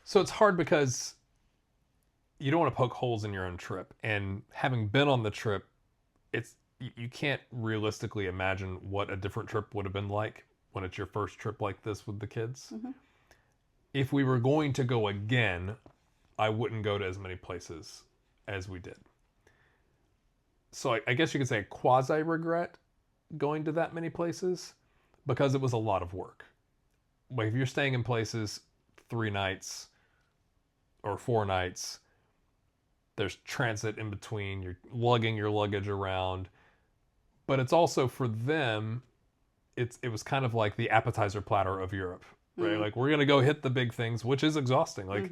So it's hard because you don't want to poke holes in your own trip. And having been on the trip, you can't realistically imagine what a different trip would have been like when it's your first trip like this with the kids. Mm-hmm. If we were going to go again, I wouldn't go to as many places as we did. So I guess you could say a quasi-regret going to that many places because it was a lot of work. Like if you're staying in places 3 nights or 4 nights, there's transit in between, you're lugging your luggage around. But it's also for them, it was kind of like the appetizer platter of Europe, right? Mm-hmm. Like we're going to go hit the big things, which is exhausting. Like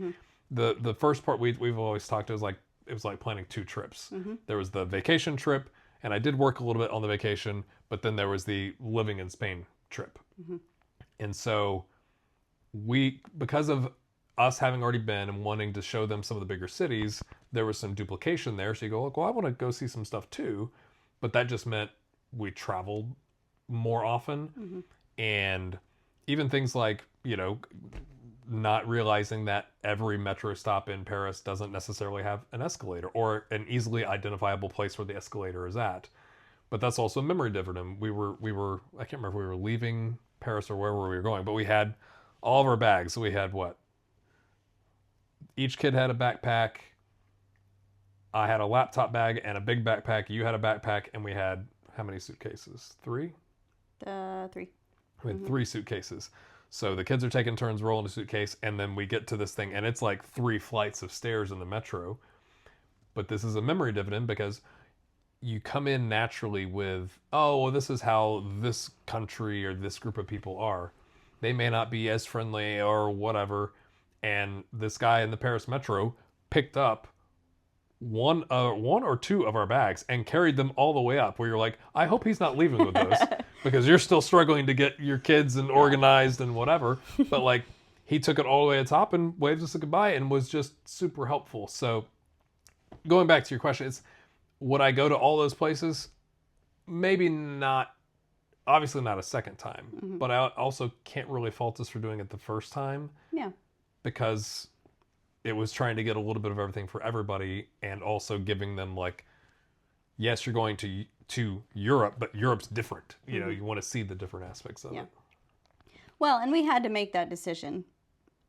the first part we've always talked to is like, it was like planning 2 trips. Mm-hmm. There was the vacation trip, and I did work a little bit on the vacation, but then there was the living in Spain trip. Mm-hmm. And so because of us having already been and wanting to show them some of the bigger cities, there was some duplication there. So you go, well, I want to go see some stuff too. But that just meant we traveled more often. Mm-hmm. And even things like, not realizing that every metro stop in Paris doesn't necessarily have an escalator or an easily identifiable place where the escalator is at. But that's also a memory dividend. We were I can't remember if we were leaving Paris or wherever we were going, but we had all of our bags. So we had each kid had a backpack. I had a laptop bag and a big backpack. You had a backpack, and we had how many suitcases? 3? 3. We had 3 suitcases. So the kids are taking turns rolling a suitcase, and then we get to this thing, and it's like 3 flights of stairs in the metro. But this is a memory dividend because you come in naturally with, oh, well, this is how this country or this group of people are. They may not be as friendly or whatever. And this guy in the Paris metro picked up one or 2 of our bags and carried them all the way up, where you're like, I hope he's not leaving with those because you're still struggling to get your kids and organized and whatever. But like, he took it all the way to the top and waved us a goodbye and was just super helpful. So going back to your question, it's, would I go to all those places? Maybe not, obviously not a second time, but I also can't really fault us for doing it the first time. Yeah. Because it was trying to get a little bit of everything for everybody, and also giving them like, yes, you're going to Europe, but Europe's different. You want to see the different aspects of it. Well, and we had to make that decision.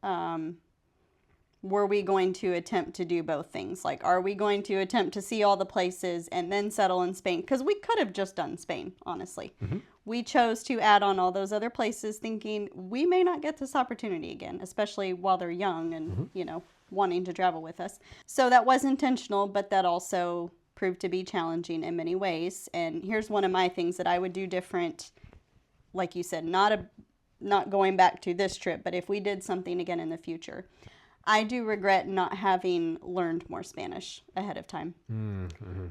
Were we going to attempt to do both things? Like, are we going to attempt to see all the places and then settle in Spain? Because we could have just done Spain, honestly. Mm-hmm. We chose to add on all those other places thinking we may not get this opportunity again, especially while they're young and, wanting to travel with us. So that was intentional, but that also proved to be challenging in many ways. And here's one of my things that I would do different. Like you said, not going back to this trip, but if we did something again in the future, I do regret not having learned more Spanish ahead of time. Mm-hmm.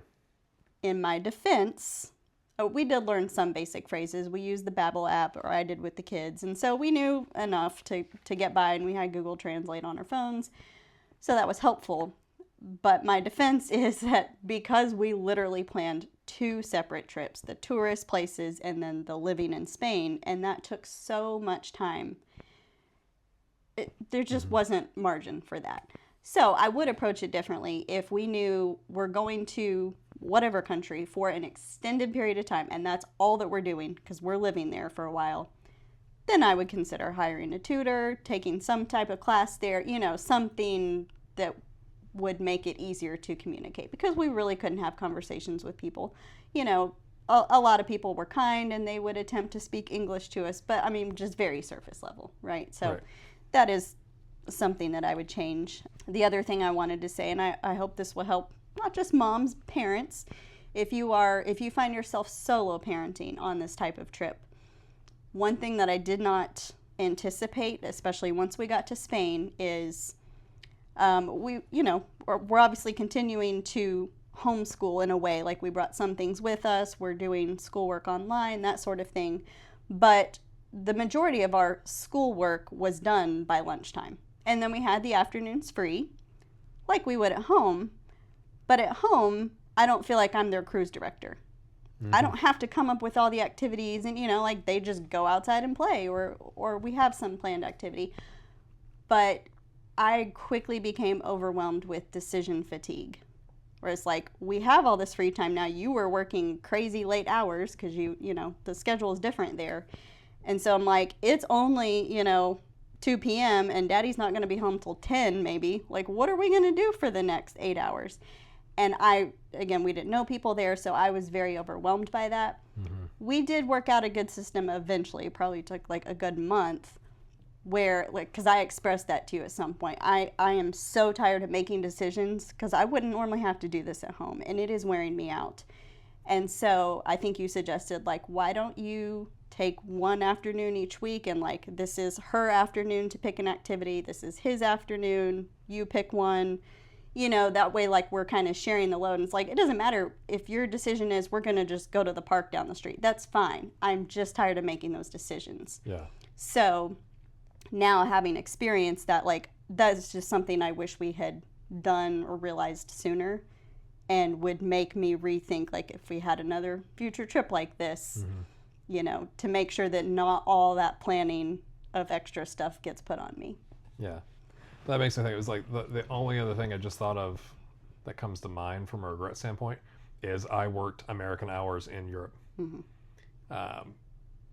In my defense, we did learn some basic phrases. We used the Babbel app, or I did with the kids. And so we knew enough to get by, and we had Google Translate on our phones. So that was helpful. But my defense is that because we literally planned 2 separate trips, the tourist places and then the living in Spain, and that took so much time, there just wasn't margin for that. So I would approach it differently if we knew we're going to whatever country for an extended period of time and that's all that we're doing because we're living there for a while. Then I would consider hiring a tutor, taking some type of class there, something that would make it easier to communicate because we really couldn't have conversations with people. A lot of people were kind and they would attempt to speak English to us, but I mean, just very surface level, right? So that is something that I would change. The other thing I wanted to say, and I hope this will help not just moms, parents, if you find yourself solo parenting on this type of trip, one thing that I did not anticipate, especially once we got to Spain, is we're obviously continuing to homeschool in a way. Like we brought some things with us, we're doing schoolwork online, that sort of thing. But the majority of our schoolwork was done by lunchtime. And then we had the afternoons free, like we would at home. But at home, I don't feel like I'm their cruise director. I don't have to come up with all the activities and, like they just go outside and play or we have some planned activity. But I quickly became overwhelmed with decision fatigue. Where it's like, we have all this free time now. You were working crazy late hours because the schedule is different there. And so I'm like, it's only, 2 p.m. and daddy's not going to be home till 10 maybe. Like, what are we going to do for the next 8 hours? And we didn't know people there, so I was very overwhelmed by that. We did work out a good system eventually. It probably took like a good month where, because I expressed that to you at some point. I am so tired of making decisions because I wouldn't normally have to do this at home, and it is wearing me out. And so I think you suggested, why don't you take one afternoon each week and this is her afternoon to pick an activity, this is his afternoon, you pick one, that way we're kind of sharing the load. And it's it doesn't matter if your decision is we're going to just go to the park down the street. That's fine. I'm just tired of making those decisions. Yeah. So now having experienced that, that's just something I wish we had done or realized sooner and would make me rethink if we had another future trip like this, to make sure that not all that planning of extra stuff gets put on me. Yeah. That makes me think it was the only other thing I just thought of that comes to mind from a regret standpoint is I worked American hours in Europe.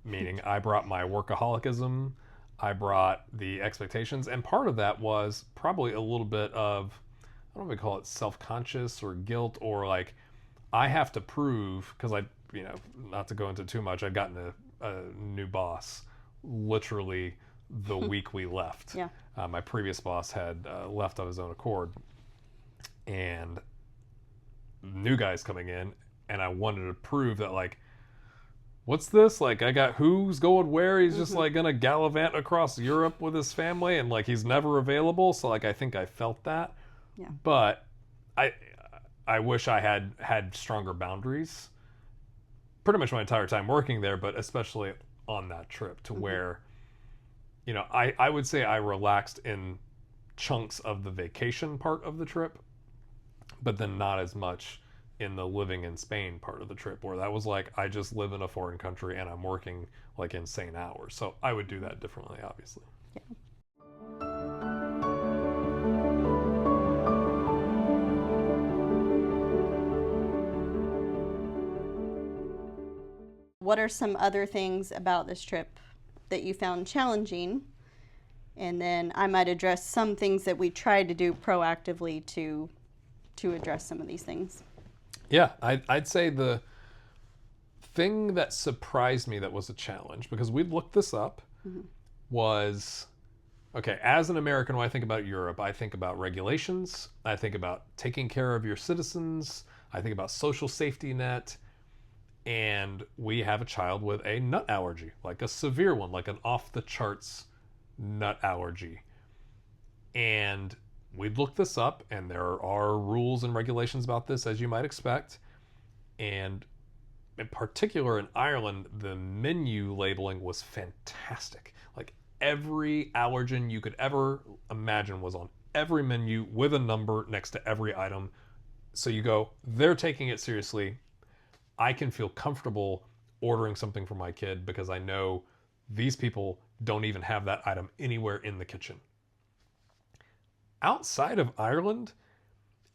Meaning I brought my workaholicism, I brought the expectations, and part of that was probably a little bit of, I don't know if we call it self-conscious or guilt or I have to prove, because not to go into too much, I'd gotten a new boss literally the week we left. Yeah. My previous boss had left of his own accord, and new guys coming in, and I wanted to prove that what's this? I got who's going where? He's just gonna gallivant across Europe with his family, and he's never available. So I think I felt that. Yeah. But I wish I had stronger boundaries. Pretty much my entire time working there, but especially on that trip to where, I would say I relaxed in chunks of the vacation part of the trip, but then not as much in the living in Spain part of the trip, where that was I just live in a foreign country and I'm working insane hours. So I would do that differently, obviously. Yeah. What are some other things about this trip that you found challenging? And then I might address some things that we tried to do proactively to address some of these things. Yeah, I'd say the thing that surprised me that was a challenge, because we'd looked this up, was, okay, as an American, when I think about Europe, I think about regulations, I think about taking care of your citizens, I think about social safety net, and we have a child with a nut allergy, a severe one, an off-the-charts nut allergy. And we'd looked this up, and there are rules and regulations about this, as you might expect. And in particular in Ireland, the menu labeling was fantastic. Every allergen you could ever imagine was on every menu with a number next to every item. So you go, they're taking it seriously. I can feel comfortable ordering something for my kid because I know these people don't even have that item anywhere in the kitchen. outside of Ireland,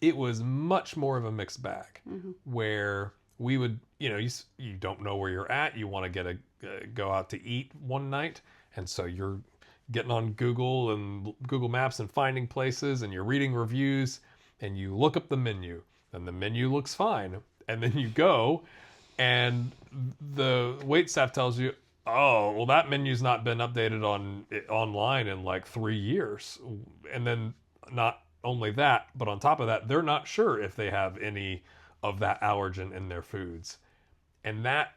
it was much more of a mixed bag, where we would, you don't know where you're at. You want to go out to eat one night, and so you're getting on Google and Google Maps and finding places, and you're reading reviews, and you look up the menu, and the menu looks fine, and then you go, and the waitstaff tells you, oh, well, that menu's not been updated online in like 3 years. And then not only that, but on top of that, they're not sure if they have any of that allergen in their foods. And that,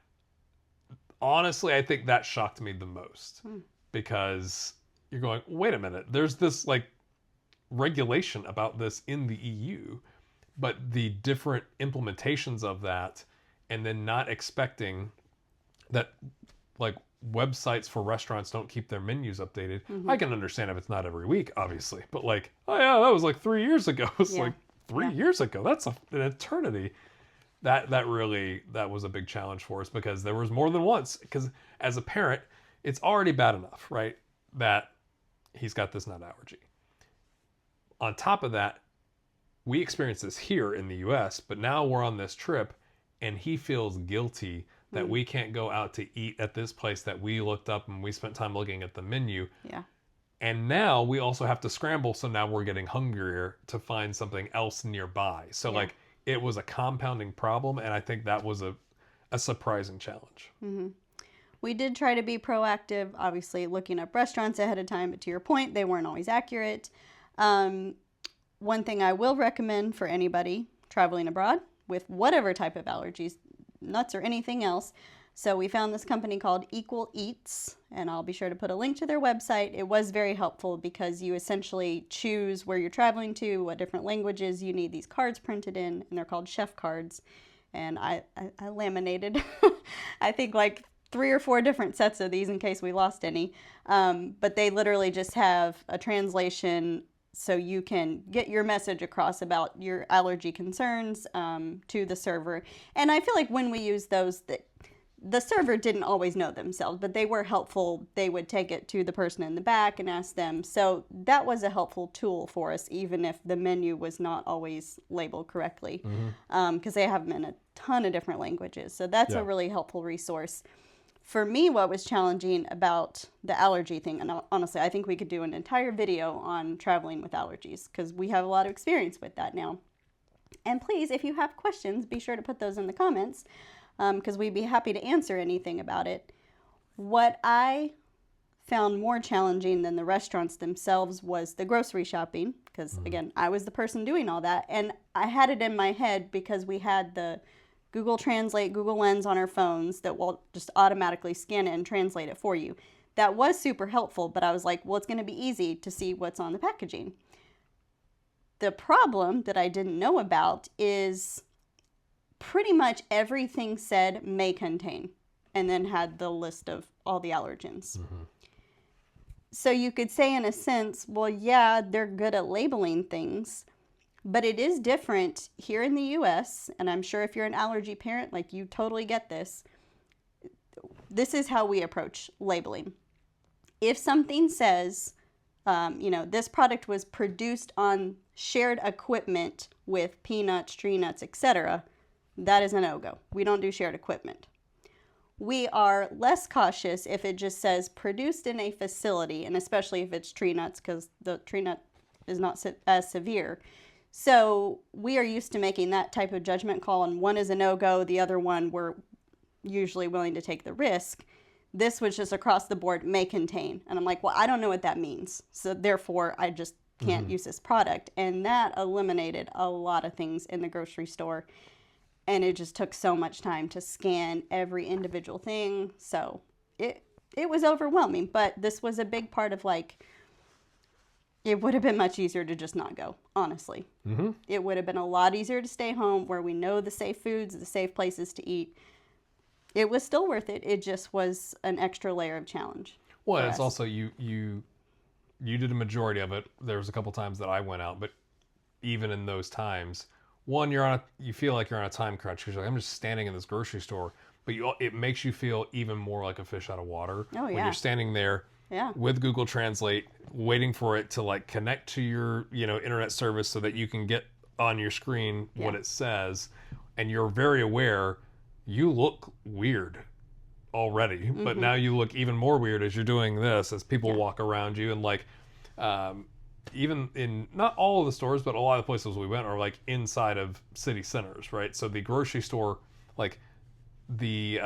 honestly, I think that shocked me the most, because you're going, wait a minute, there's this like regulation about this in the EU, but the different implementations of that, and then not expecting that, like, websites for restaurants don't keep their menus updated. I can understand if it's not every week, obviously, but like, oh yeah, that was like 3 years ago. It's like 3 years ago. That's an eternity. That was a big challenge for us, because there was more than once. Because as a parent, it's already bad enough, right, that he's got this nut allergy. On top of that, we experienced this here in the US, but now we're on this trip, and he feels guilty that we can't go out to eat at this place that we looked up and we spent time looking at the menu. Yeah. And now we also have to scramble, so now we're getting hungrier to find something else nearby. So like, it was a compounding problem, and I think that was a surprising challenge. We did try to be proactive, obviously looking up restaurants ahead of time, but to your point, they weren't always accurate. One thing I will recommend for anybody traveling abroad with whatever type of allergies, nuts or anything else. So we found this company called Equal Eats, and I'll be sure to put a link to their website. It was very helpful, because you essentially choose where you're traveling to, what different languages you need these cards printed in, and they're called chef cards. And I laminated, I think like 3 or 4 different sets of these in case we lost any. But they literally just have a translation, so you can get your message across about your allergy concerns to the server. And I feel like when we use those, the server didn't always know themselves, but they were helpful. They would take it to the person in the back and ask them. So that was a helpful tool for us, even if the menu was not always labeled correctly, because they have them in a ton of different languages. So that's a really helpful resource. For me, what was challenging about the allergy thing, and honestly, I think we could do an entire video on traveling with allergies, because we have a lot of experience with that now. And please, if you have questions, be sure to put those in the comments, because we'd be happy to answer anything about it. What I found more challenging than the restaurants themselves was the grocery shopping, because again, I was the person doing all that, and I had it in my head because we had the Google Translate, Google Lens on our phones that will just automatically scan it and translate it for you. That was super helpful, but I was like, well, it's going to be easy to see what's on the packaging. The problem that I didn't know about is pretty much everything said may contain, and then had the list of all the allergens. So you could say in a sense, well, yeah, they're good at labeling things, but it is different here in the US, and I'm sure if you're an allergy parent, like, you totally get this. This is how we approach labeling. If something says, this product was produced on shared equipment with peanuts, tree nuts, etc., that is a no-go. We don't do shared equipment. We are less cautious if it just says produced in a facility, and especially if it's tree nuts, because the tree nut is not as severe. So we are used to making that type of judgment call, and one is a no-go, the other one we're usually willing to take the risk. This was just across the board, may contain. And I'm like, well, I don't know what that means. So therefore, I just can't use this product. And that eliminated a lot of things in the grocery store. And it just took so much time to scan every individual thing. So it was overwhelming. But this was a big part of, like, it would have been much easier to just not go, honestly. It would have been a lot easier to stay home where we know the safe foods, the safe places to eat. It was still worth it. It just was an extra layer of challenge. Well, it's also you did a majority of it. There was a couple times that I went out, but even in those times, one, you feel like you're on a time crunch because you're like, I'm just standing in this grocery store, but it makes you feel even more like a fish out of water. Oh, yeah. When you're standing there Yeah. with Google Translate, waiting for it to like connect to your, internet service so that you can get on your screen what Yeah. it says. And you're very aware you look weird already, but now you look even more weird as you're doing this, as people Yeah. walk around you. And like, even in not all of the stores, but a lot of the places we went are like inside of city centers, right? So the grocery store, like the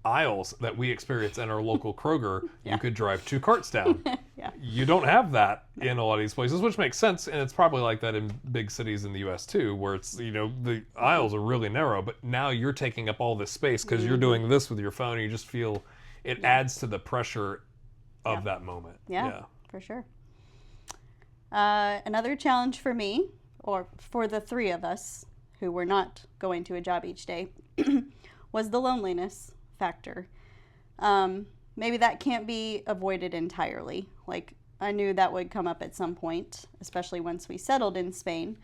aisles that we experience in our local Kroger, you could drive 2 carts down. Yeah. You don't have that in a lot of these places, which makes sense, and it's probably like that in big cities in the U.S. too, where it's the aisles are really narrow, but now you're taking up all this space because you're doing this with your phone, and you just feel it adds to the pressure of that moment. Yeah, for sure. Another challenge for me, or for the three of us who were not going to a job each day, was the loneliness factor. Maybe that can't be avoided entirely. Like, I knew that would come up at some point, especially once we settled in Spain.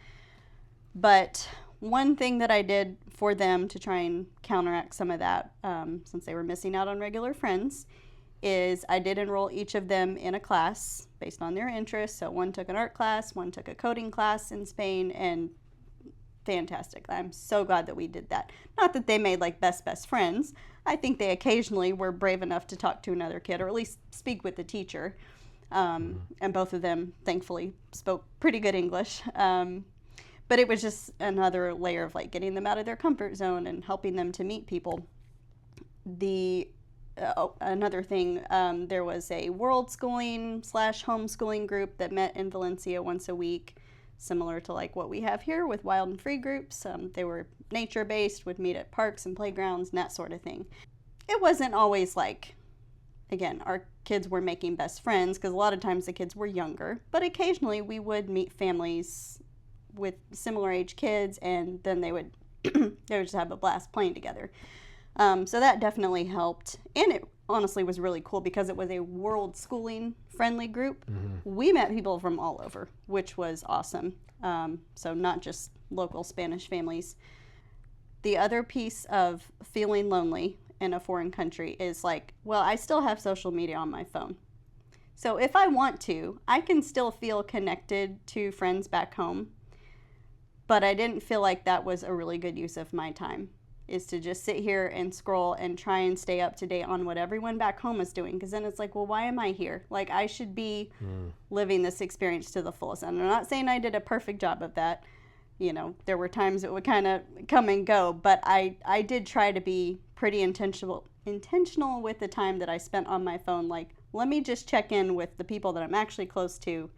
But one thing that I did for them to try and counteract some of that, since they were missing out on regular friends, is I did enroll each of them in a class based on their interests. So one took an art class, one took a coding class in Spain, and fantastic. I'm so glad that we did that. Not that they made like best friends. I think they occasionally were brave enough to talk to another kid, or at least speak with the teacher. And both of them, thankfully, spoke pretty good English. But it was just another layer of like getting them out of their comfort zone and helping them to meet people. Another thing, there was a Worldschooling / homeschooling group that met in Valencia once a week, similar to like what we have here with wild and free groups. They were nature-based, would meet at parks and playgrounds and that sort of thing. It wasn't always like, again, our kids were making best friends, because a lot of times the kids were younger, but occasionally we would meet families with similar age kids, and then they would just have a blast playing together. So that definitely helped. And it honestly was really cool because it was a Worldschooling friendly group. We met people from all over, which was awesome. So not just local Spanish families. The other piece of feeling lonely in a foreign country is like, well, I still have social media on my phone. So if I want to, I can still feel connected to friends back home. But I didn't feel like that was a really good use of my time, is to just sit here and scroll and try and stay up to date on what everyone back home is doing. Because then it's like, well, why am I here? Like, I should be living this experience to the fullest. And I'm not saying I did a perfect job of that. There were times it would kind of come and go, but I did try to be pretty intentional with the time that I spent on my phone. Like, let me just check in with the people that I'm actually close to,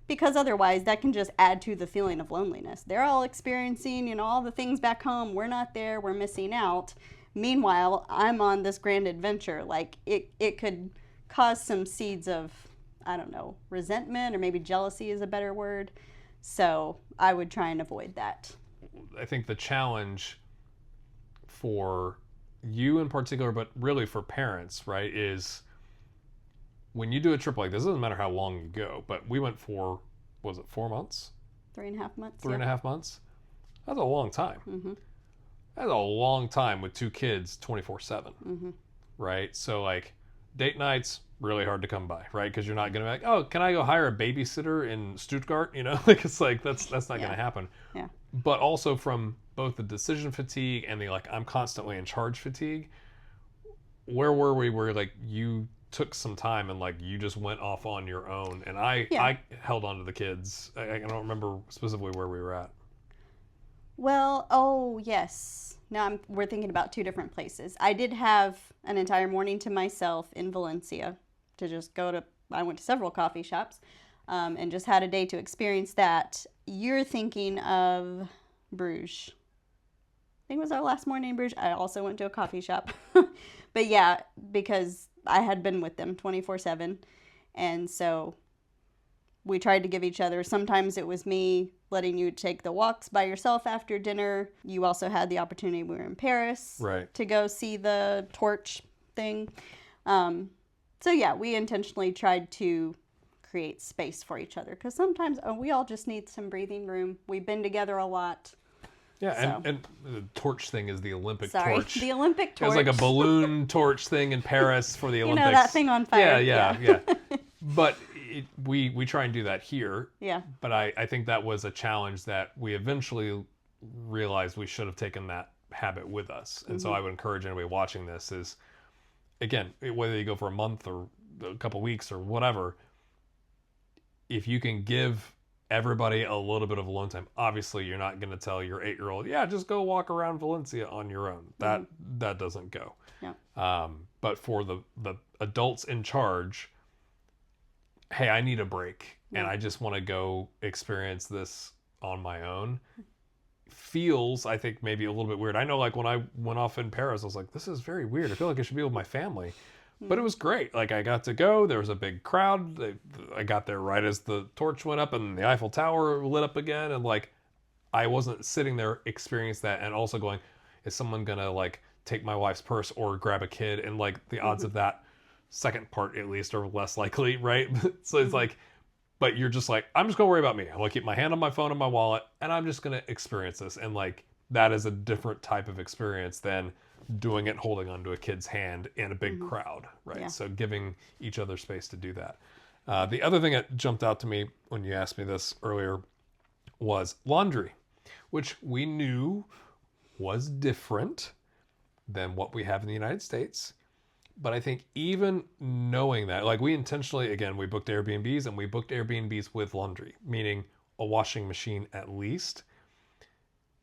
because otherwise that can just add to the feeling of loneliness. They're all experiencing, all the things back home. We're not there. We're missing out. Meanwhile, I'm on this grand adventure. Like, it could cause some seeds of, I don't know, resentment, or maybe jealousy is a better word. So I would try and avoid that. I think the challenge for you in particular, but really for parents, right, is when you do a trip like this, it doesn't matter how long you go, but we went for, was it 4 months? 3.5 months. 3.5 months? That's a long time. That's a long time with 2 kids 24/7, right? So like date nights, really hard to come by, right? Because you're not going to be like, oh, can I go hire a babysitter in Stuttgart? Like, it's like, that's not going to happen. Yeah. But also from both the decision fatigue and the like, I'm constantly in charge fatigue, where were we where like you took some time and like you just went off on your own, and I held on to the kids. I don't remember specifically where we were at. Well, oh yes. Now we're thinking about 2 different places. I did have an entire morning to myself in Valencia to just I went to several coffee shops, and just had a day to experience that. You're thinking of Bruges. I think it was our last morning in Bruges. I also went to a coffee shop. But yeah, because I had been with them 24/7. And so we tried to give each other, sometimes it was me letting you take the walks by yourself after dinner. You also had the opportunity, we were in Paris, right, to go see the torch thing. So yeah, we intentionally tried to create space for each other, because sometimes we all just need some breathing room. We've been together a lot. Yeah, So. and the torch thing is the Olympic Sorry, torch. the Olympic It torch. was like a balloon torch thing in Paris for the You Olympics. know that thing on fire? Yeah. But we try and do that here. Yeah. But I think that was a challenge that we eventually realized we should have taken that habit with us. And so I would encourage anybody watching this is, again, whether you go for a month or a couple weeks or whatever, if you can give everybody a little bit of alone time, obviously you're not going to tell your 8-year-old, yeah, just go walk around Valencia on your own. That doesn't go. Yeah. But for the adults in charge, hey, I need a break and I just want to go experience this on my own. Feels, I think, maybe a little bit weird. I know, like, when I went off in Paris, I was like, this is very weird. I feel like I should be with my family. But it was great. Like, I got to go. There was a big crowd. I got there right as the torch went up and the Eiffel Tower lit up again. And, like, I wasn't sitting there experiencing that and also going, is someone going to, like, take my wife's purse or grab a kid? And, like, the odds of that second part, at least, are less likely, right? So it's like, but you're just like, I'm just going to worry about me. I'm going to keep my hand on my phone and my wallet, and I'm just going to experience this. And, like, that is a different type of experience than doing it holding onto a kid's hand in a big crowd, right? Yeah. So giving each other space to do that. The other thing that jumped out to me when you asked me this earlier was laundry, which we knew was different than what we have in the United States. But I think even knowing that, like, we intentionally, again, we booked Airbnbs, and we booked Airbnbs with laundry, meaning a washing machine at least.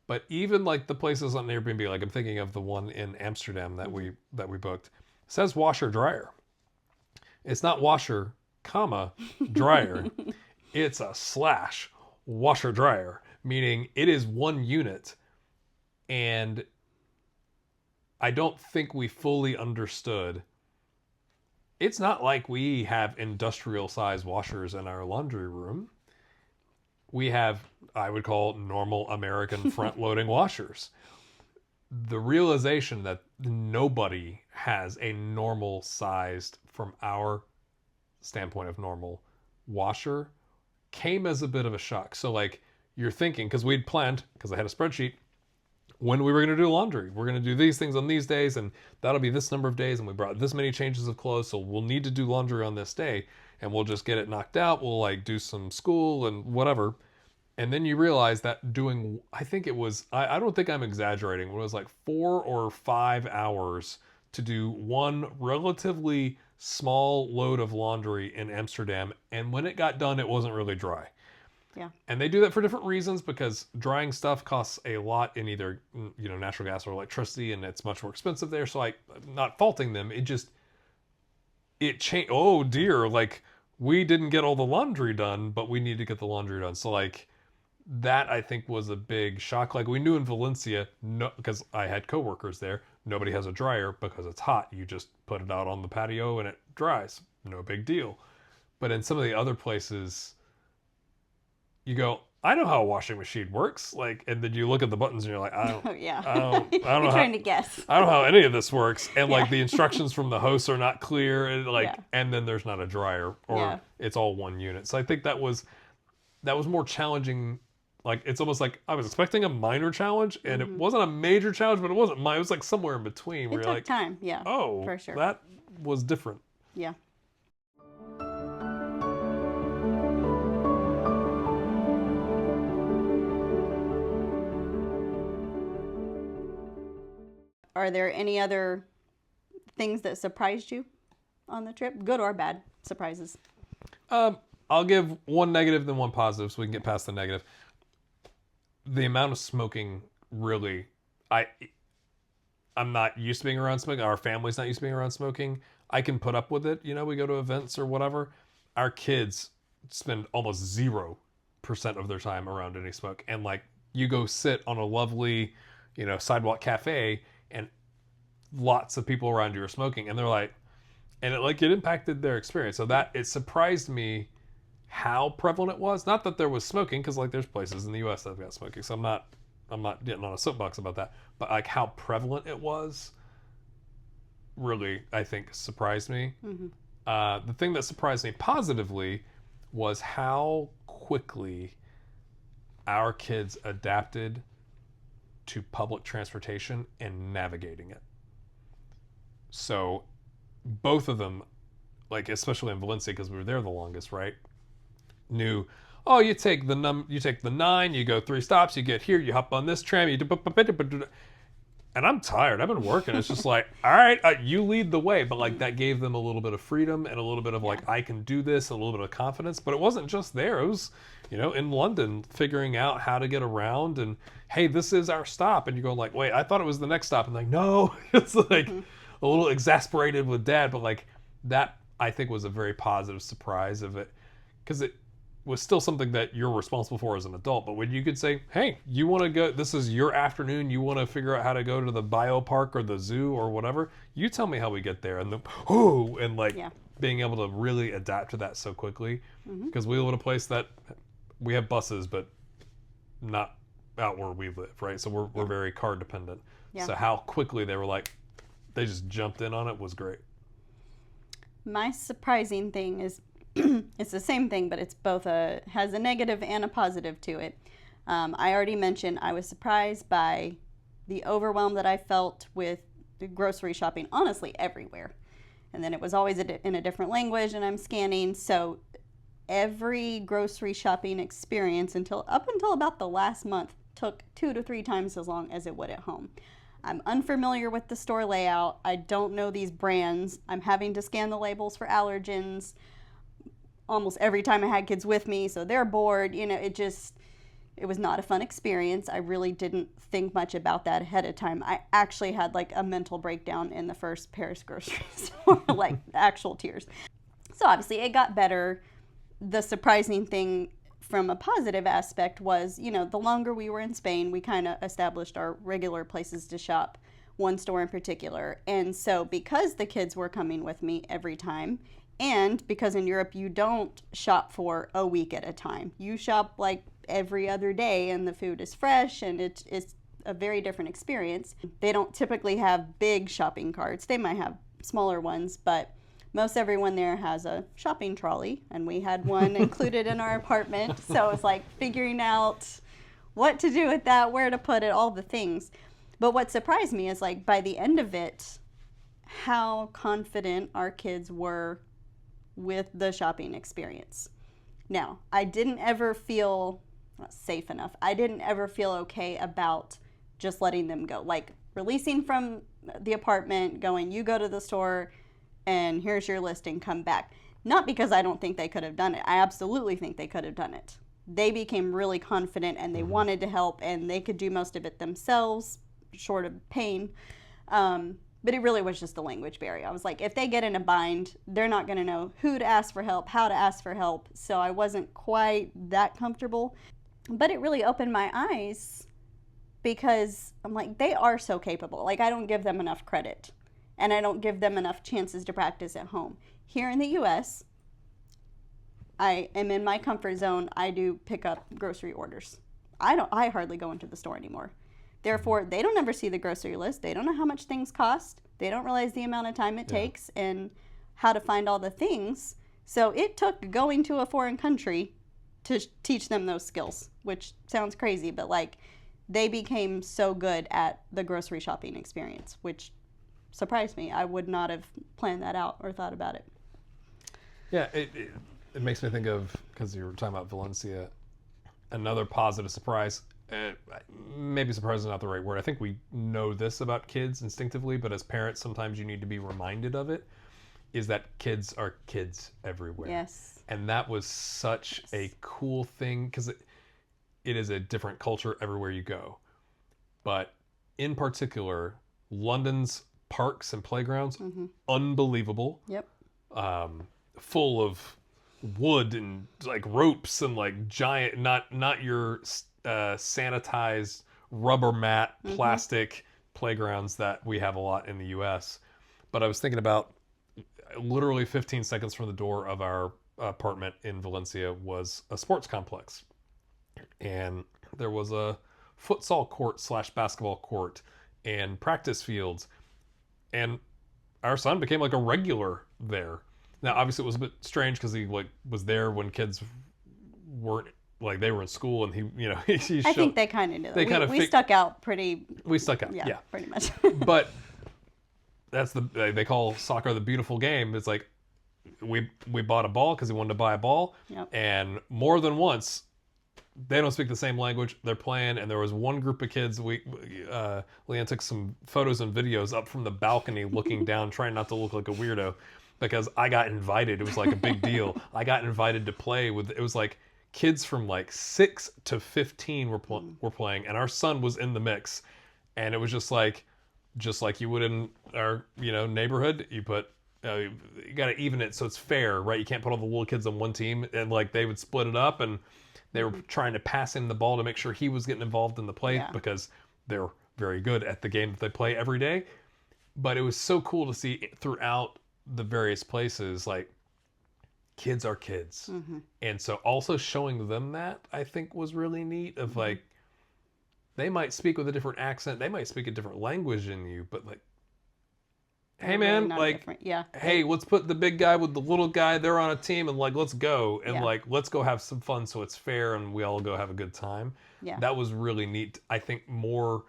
But even like the places on Airbnb, like I'm thinking of the one in Amsterdam that we booked, says washer dryer. It's not washer, comma, dryer. It's a slash washer dryer, meaning it is one unit. And I don't think we fully understood. It's not like we have industrial size washers in our laundry room. We have, I would call, normal American front loading washers. The realization that nobody has a normal sized, from our standpoint of normal, washer came as a bit of a shock. So, like, you're thinking, because we'd planned, because I had a spreadsheet, when we were going to do laundry. We're going to do these things on these days, and that'll be this number of days, and we brought this many changes of clothes, so we'll need to do laundry on this day, and we'll just get it knocked out. We'll, like, do some school and whatever. And then you realize that doing, I think it was, I don't think I'm exaggerating, it was like 4 or 5 hours to do one relatively small load of laundry in Amsterdam. And when it got done, it wasn't really dry. Yeah. And they do that for different reasons, because drying stuff costs a lot in either, natural gas or electricity, and it's much more expensive there. So I'm not faulting them. It changed. Oh dear. Like, we didn't get all the laundry done, but we need to get the laundry done. So, like, that I think was a big shock. Like, we knew in Valencia, no, because I had coworkers there, nobody has a dryer because it's hot. You just put it out on the patio and it dries. No big deal. But in some of the other places, you go, I know how a washing machine works. Like, and then you look at the buttons and you're like, I don't know You're trying to guess. I don't know how any of this works. And like the instructions from the host are not clear, and and then there's not a dryer, or it's all one unit. So I think that was more challenging. Like, it's almost like I was expecting a minor challenge, and it wasn't a major challenge, but it wasn't it was like somewhere in between where It you're took like, time, yeah. oh, for sure. that was different. Yeah. Are there any other things that surprised you on the trip? Good or bad surprises? I'll give one negative, then one positive, so we can get past the negative. The amount of smoking, really, I'm not used to being around smoking. Our family's not used to being around smoking. I can put up with it. We go to events or whatever. Our kids spend almost 0% of their time around any smoke. And like, you go sit on a lovely, sidewalk cafe, and lots of people around you are smoking, and they're like, and it impacted their experience. So that, it surprised me how prevalent it was. Not that there was smoking, because like there's places in the US that have got smoking, so I'm not getting on a soapbox about that, but like how prevalent it was really, I think, surprised me. The thing that surprised me positively was how quickly our kids adapted to public transportation and navigating it. So both of them, like especially in Valencia because we were there the longest, right? Knew, oh, you take the 9, you go 3 stops, you get here, you hop on this tram, you do, and I'm tired. I've been working. It's just like, all right, you lead the way. But like that gave them a little bit of freedom and a little bit of like, I can do this, and a little bit of confidence. But it wasn't just there. It was, in London, figuring out how to get around and, hey, this is our stop. And you're going like, wait, I thought it was the next stop. And like, no, it's like a little exasperated with Dad. But like that, I think, was a very positive surprise of it, because it was still something that you're responsible for as an adult. But when you could say, hey, you want to go, this is your afternoon, you want to figure out how to go to the biopark or the zoo or whatever, you tell me how we get there. And being able to really adapt to that so quickly, because we live in a place that we have buses, but not out where we live, right? So we're very car dependent. Yeah. So how quickly they were like, they just jumped in on it was great. My surprising thing is, it's the same thing, but it's both has a negative and a positive to it. I already mentioned I was surprised by the overwhelm that I felt with the grocery shopping, honestly, everywhere. And then it was always in a different language, and I'm scanning. So every grocery shopping experience up until about the last month took 2 to 3 times as long as it would at home. I'm unfamiliar with the store layout. I don't know these brands. I'm having to scan the labels for allergens almost every time I had kids with me, so they're bored. It was not a fun experience. I really didn't think much about that ahead of time. I actually had like a mental breakdown in the first Paris grocery store, like actual tears. So obviously it got better. The surprising thing from a positive aspect was, the longer we were in Spain, we kind of established our regular places to shop, one store in particular. And so because the kids were coming with me every time, and because in Europe you don't shop for a week at a time, you shop like every other day, and the food is fresh, and it's a very different experience. They don't typically have big shopping carts. They might have smaller ones, but most everyone there has a shopping trolley, and we had one included in our apartment. So it's like figuring out what to do with that, where to put it, all the things. But what surprised me is, like, by the end of it, how confident our kids were with the shopping experience. Now, I didn't ever feel safe enough. I didn't ever feel okay about just letting them go. Like releasing from the apartment, going, you go to the store and here's your list and come back. Not because I don't think they could have done it. I absolutely think they could have done it. They became really confident, and they wanted to help, and they could do most of it themselves, short of pain. But it really was just the language barrier. I was like, if they get in a bind, they're not going to know who to ask for help, how to ask for help. So I wasn't quite that comfortable. But it really opened my eyes, because I'm like, they are so capable. Like, I don't give them enough credit, and I don't give them enough chances to practice at home. Here in the U.S., I am in my comfort zone. I do pick up grocery orders. I hardly go into the store anymore. Therefore, they don't ever see the grocery list. They don't know how much things cost. They don't realize the amount of time it takes and how to find all the things. So it took going to a foreign country to teach them those skills, which sounds crazy, but like they became so good at the grocery shopping experience, which surprised me. I would not have planned that out or thought about it. Yeah, it makes me think of, because you were talking about Valencia, another positive surprise. Maybe surprise is not the right word. I think we know this about kids instinctively, but as parents, sometimes you need to be reminded grupof it, is that kids are kids everywhere. Yes. And that was such a cool thing, because it is a different culture everywhere you go. But in particular, London's parks and playgrounds, unbelievable. Yep. Full of wood and like ropes and like giant, not your sanitized rubber mat plastic playgrounds that we have a lot in the US. But I was thinking about, literally 15 seconds from the door of our apartment in Valencia was a sports complex, and there was a futsal court / basketball court and practice fields, and our son became like a regular there. Now obviously it was a bit strange because he like was there when kids weren't like they were in school and he I think they kind of did. They kind of we stuck out pretty. We stuck out. Yeah. Pretty much. But that's they call soccer the beautiful game. It's like we bought a ball because we wanted to buy a ball, Yep. and more than once they don't speak the same language. They're playing, and there was one group of kids. Leanne took some photos and videos up from the balcony, looking down, trying not to look like a weirdo, because I got invited. It was like a big deal. I got invited to play with. It was like kids from like 6 to 15 were playing, and our son was in the mix, and it was just like you would in our neighborhood. You put you got to even it so it's fair, right? You can't put all the little kids on one team, and like they would split it up, and they were trying to pass him the ball to make sure he was getting involved in the play because they're very good at the game that they play every day. But it was so cool to see throughout the various places, like kids are kids. And so also showing them that, I think, was really neat of like, they might speak with a different accent, they might speak a different language than you, but like, hey man, like, hey, let's put the big guy with the little guy, they're on a team, and like, let's go, and like, let's go have some fun so it's fair and we all go have a good time. That was really neat. I think more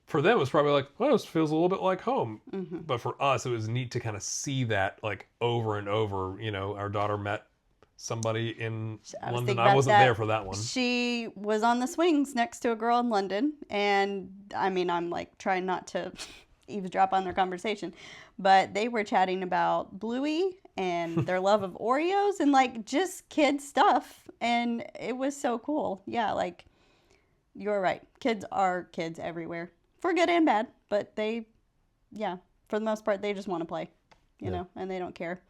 for them, it was probably like, well, this feels a little bit like home. But for us, it was neat to kind of see that like over and over. Our daughter met somebody in London. I wasn't there for that one. She was on the swings next to a girl in London, and I mean, I'm like trying not to eavesdrop on their conversation, but they were chatting about Bluey and their love of Oreos and like just kid stuff, and it was so cool. Yeah, like you're right. Kids are kids everywhere, for good and bad, but they, for the most part, they just want to play, you know, and they don't care.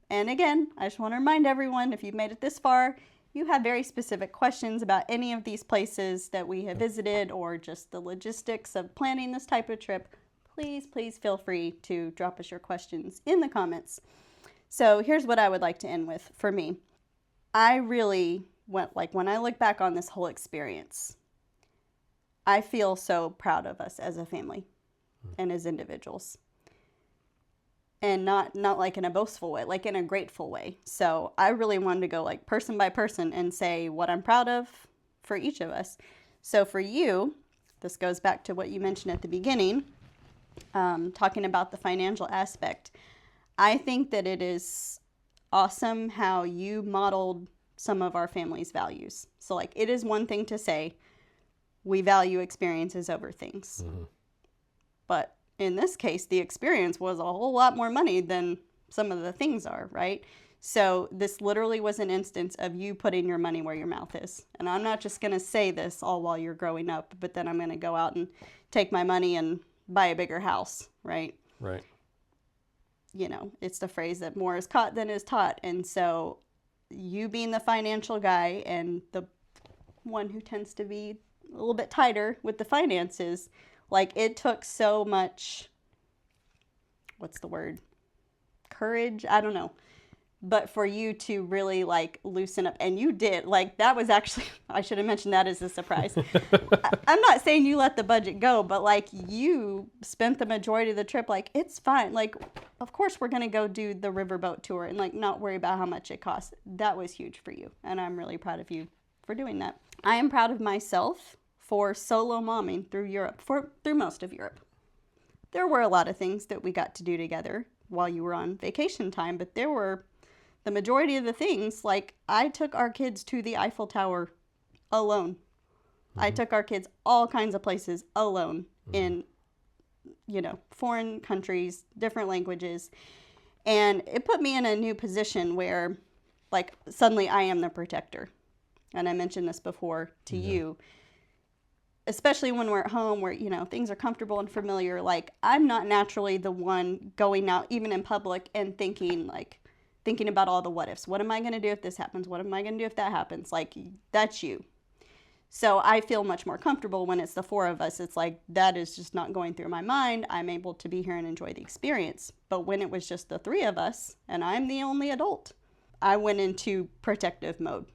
And again, I just want to remind everyone, if you've made it this far, you have very specific questions about any of these places that we have visited or just the logistics of planning this type of trip, please feel free to drop us your questions in the comments. So here's what I would like to end with for me. I really went, like, when I look back on this whole experience, I feel so proud of us as a family and as individuals. And not like in a boastful way, like in a grateful way. So I really wanted to go like person by person and say what I'm proud of for each of us. So for you, this goes back to what you mentioned at the beginning, talking about the financial aspect. I think that it is awesome how you modeled some of our family's values. So like, it is one thing to say we value experiences over things. But in this case, the experience was a whole lot more money than some of the things are, right? So this literally was an instance of you putting your money where your mouth is. And I'm not just going to say this all while you're growing up, but then I'm going to go out and take my money and buy a bigger house, right? Right. It's the phrase that more is caught than is taught. And so you being the financial guy and the one who tends to be a little bit tighter with the finances, like, it took so much, what's the word? Courage? I don't know. But for you to really, like, loosen up. And you did. Like, that was actually, I should have mentioned that as a surprise. I'm not saying you let the budget go, but, like, you spent the majority of the trip, like, it's fine. Like, of course we're going to go do the riverboat tour and, like, not worry about how much it costs. That was huge for you. And I'm really proud of you for doing that. I am proud of myself for solo momming through Europe, through most of Europe. There were a lot of things that we got to do together while you were on vacation time, but there were the majority of the things, like I took our kids to the Eiffel Tower alone. I took our kids all kinds of places alone in, foreign countries, different languages. And it put me in a new position where, like, suddenly I am the protector. And I mentioned this before to you. Especially when we're at home where, things are comfortable and familiar. Like, I'm not naturally the one going out, even in public, and thinking about all the what ifs. What am I going to do if this happens? What am I going to do if that happens? Like, that's you. So I feel much more comfortable when it's the four of us. It's like, that is just not going through my mind. I'm able to be here and enjoy the experience. But when it was just the three of us, and I'm the only adult, I went into protective mode.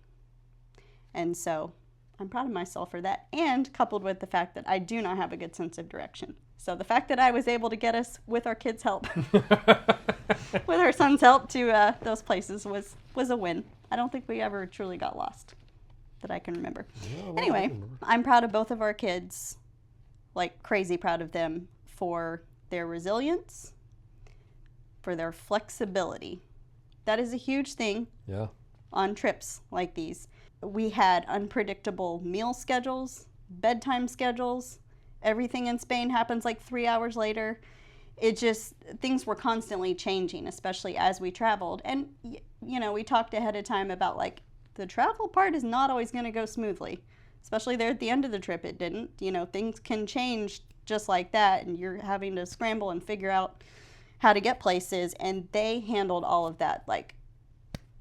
And so I'm proud of myself for that, and coupled with the fact that I do not have a good sense of direction. So the fact that I was able to get us, with our kids' help, with our son's help, to those places was a win. I don't think we ever truly got lost that I can remember. Yeah, well, I Anyway, remember. I'm proud of both of our kids, like crazy proud of them for their resilience, for their flexibility. That is a huge thing Yeah. on trips like these. We had unpredictable meal schedules, bedtime schedules. Everything in Spain happens like 3 hours later. It just, things were constantly changing, especially as we traveled. And, you know, we talked ahead of time about like the travel part is not always going to go smoothly, especially there at the end of the trip. It didn't. You know, things can change just like that, and you're having to scramble and figure out how to get places. And they handled all of that like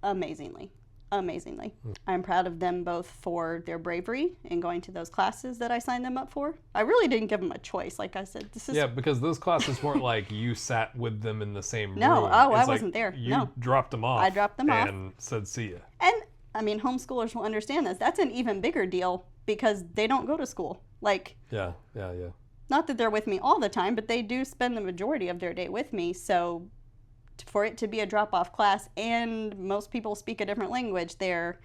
amazingly. I'm proud of them both for their bravery in going to those classes that I signed them up for. I really didn't give them a choice. Like I said, this is... Yeah, because those classes weren't like you sat with them in the same room. No, I It's like wasn't there. You No. dropped them off. I dropped them off. And said, see ya. And, I mean, homeschoolers will understand this. That's an even bigger deal because they don't go to school. Like, Yeah. not that they're with me all the time, but they do spend the majority of their day with me. So for it to be a drop-off class and most people speak a different language there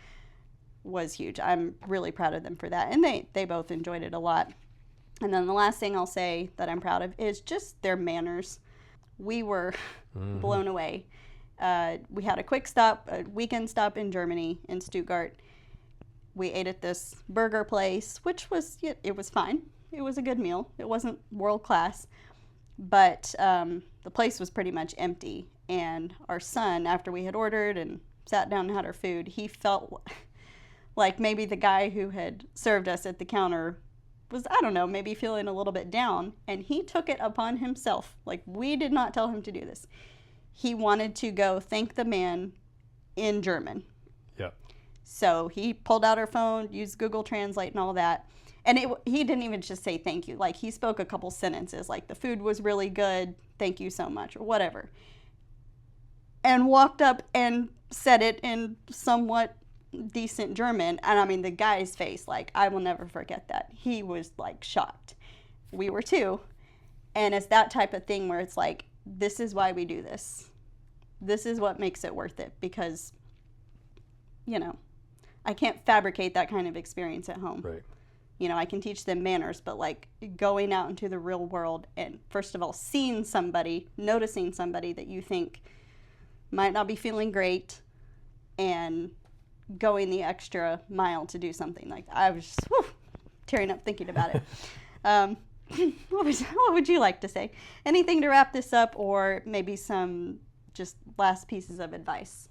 was huge. I'm really proud of them for that. And they both enjoyed it a lot. And then the last thing I'll say that I'm proud of is just their manners. We were blown away. We had a quick stop, a weekend stop in Germany, in Stuttgart. We ate at this burger place, which was, it was fine. It was a good meal. It wasn't world class, but the place was pretty much empty. And our son, after we had ordered and sat down and had our food, he felt like maybe the guy who had served us at the counter was, I don't know, maybe feeling a little bit down. And he took it upon himself. Like, we did not tell him to do this. He wanted to go thank the man in German. Yeah. So he pulled out our phone, used Google Translate and all that. And he didn't even just say thank you. Like, he spoke a couple sentences, like the food was really good, thank you so much, or whatever. And walked up and said it in somewhat decent German. And I mean, the guy's face, like, I will never forget that. He was like shocked. We were too. And it's that type of thing where it's like, this is why we do this. This is what makes it worth it, because, you know, I can't fabricate that kind of experience at home. Right. You know, I can teach them manners, but like going out into the real world and first of all, seeing somebody, noticing somebody that you think might not be feeling great and going the extra mile to do something like that. I was just tearing up thinking about it. What would you like to say? Anything to wrap this up, or maybe some just last pieces of advice?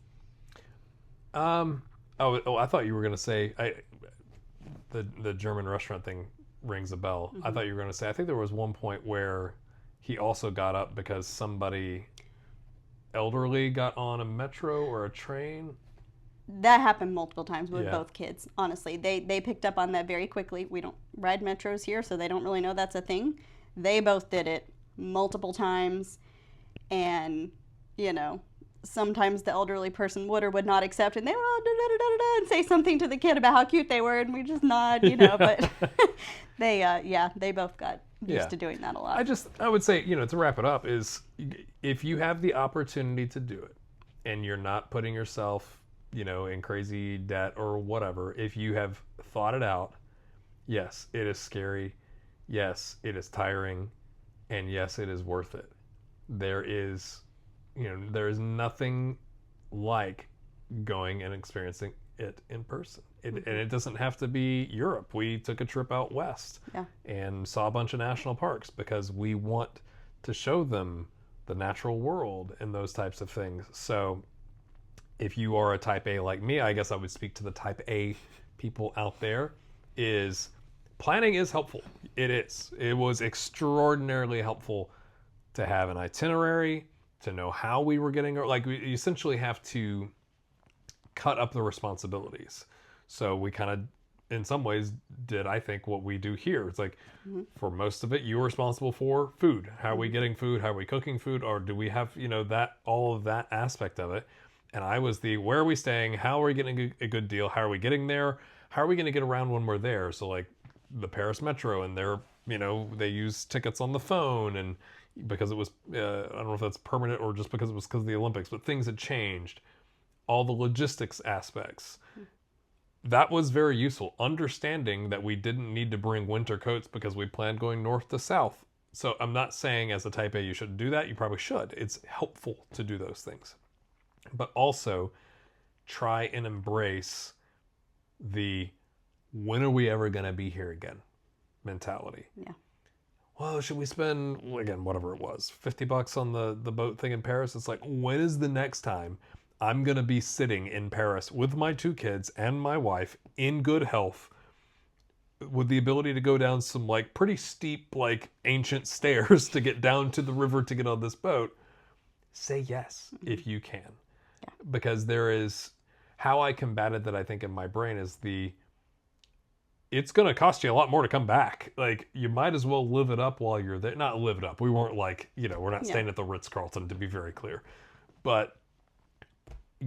I thought you were going to say, the German restaurant thing rings a bell. I thought you were going to say, I think there was one point where he also got up because somebody elderly got on a metro or a train. That happened multiple times with Yeah. both kids. Honestly, they picked up on that very quickly. We don't ride metros here, so they don't really know that's a thing. They both did it multiple times, and you know, sometimes the elderly person would or would not accept, and they would and say something to the kid about how cute they were, and we just nod, you know. But they both got used to doing that a lot. I would say, you know, to wrap it up, is if you have the opportunity to do it and you're not putting yourself, you know, in crazy debt or whatever, if you have thought it out, yes, it is scary. Yes, it is tiring. And yes, it is worth it. There is nothing like going and experiencing it in person. And it doesn't have to be Europe. We took a trip out west and saw a bunch of national parks because we want to show them the natural world and those types of things. So if you are a type A like me, I guess I would speak to the type A people out there, is planning is helpful. It is. It was extraordinarily helpful to have an itinerary, to know how we were getting, like, we essentially have to cut up the responsibilities. So we kind of, in some ways, did, I think, what we do here. It's like, for most of it, you're responsible for food. How are we getting food? How are we cooking food? Or do we have, you know, that, all of that aspect of it? And I was where are we staying? How are we getting a good deal? How are we getting there? How are we going to get around when we're there? So like the Paris Metro and their they use tickets on the phone, and because it was, I don't know if that's permanent or just because it was because of the Olympics, but things had changed. All the logistics aspects. That was very useful. Understanding that we didn't need to bring winter coats because we planned going north to south. So I'm not saying as a type A you shouldn't do that. You probably should. It's helpful to do those things. But also try and embrace the when are we ever going to be here again mentality. Yeah. Well, should we spend, again, whatever it was, $50 on the boat thing in Paris? It's like, when is the next time I'm going to be sitting in Paris with my 2 kids and my wife in good health with the ability to go down some like pretty steep, like ancient stairs to get down to the river to get on this boat? Say yes if you can. Yeah. Because there is, how I combated that, I think, in my brain is it's going to cost you a lot more to come back. Like, you might as well live it up while you're there. Not live it up. We weren't like, we're not staying at the Ritz-Carlton, to be very clear. But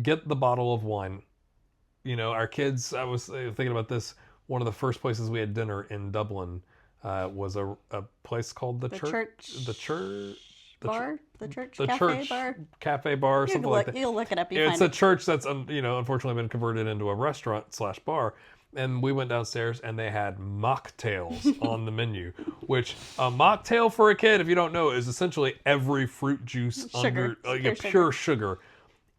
get the bottle of wine. Our kids, I was thinking about this, one of the first places we had dinner in Dublin was a place called the church cafe bar, something like that. You'll look it up. It's a church that's unfortunately been converted into a restaurant/bar. And we went downstairs and they had mocktails on the menu, which a mocktail for a kid, if you don't know, is essentially every fruit juice Sugar. under pure sugar.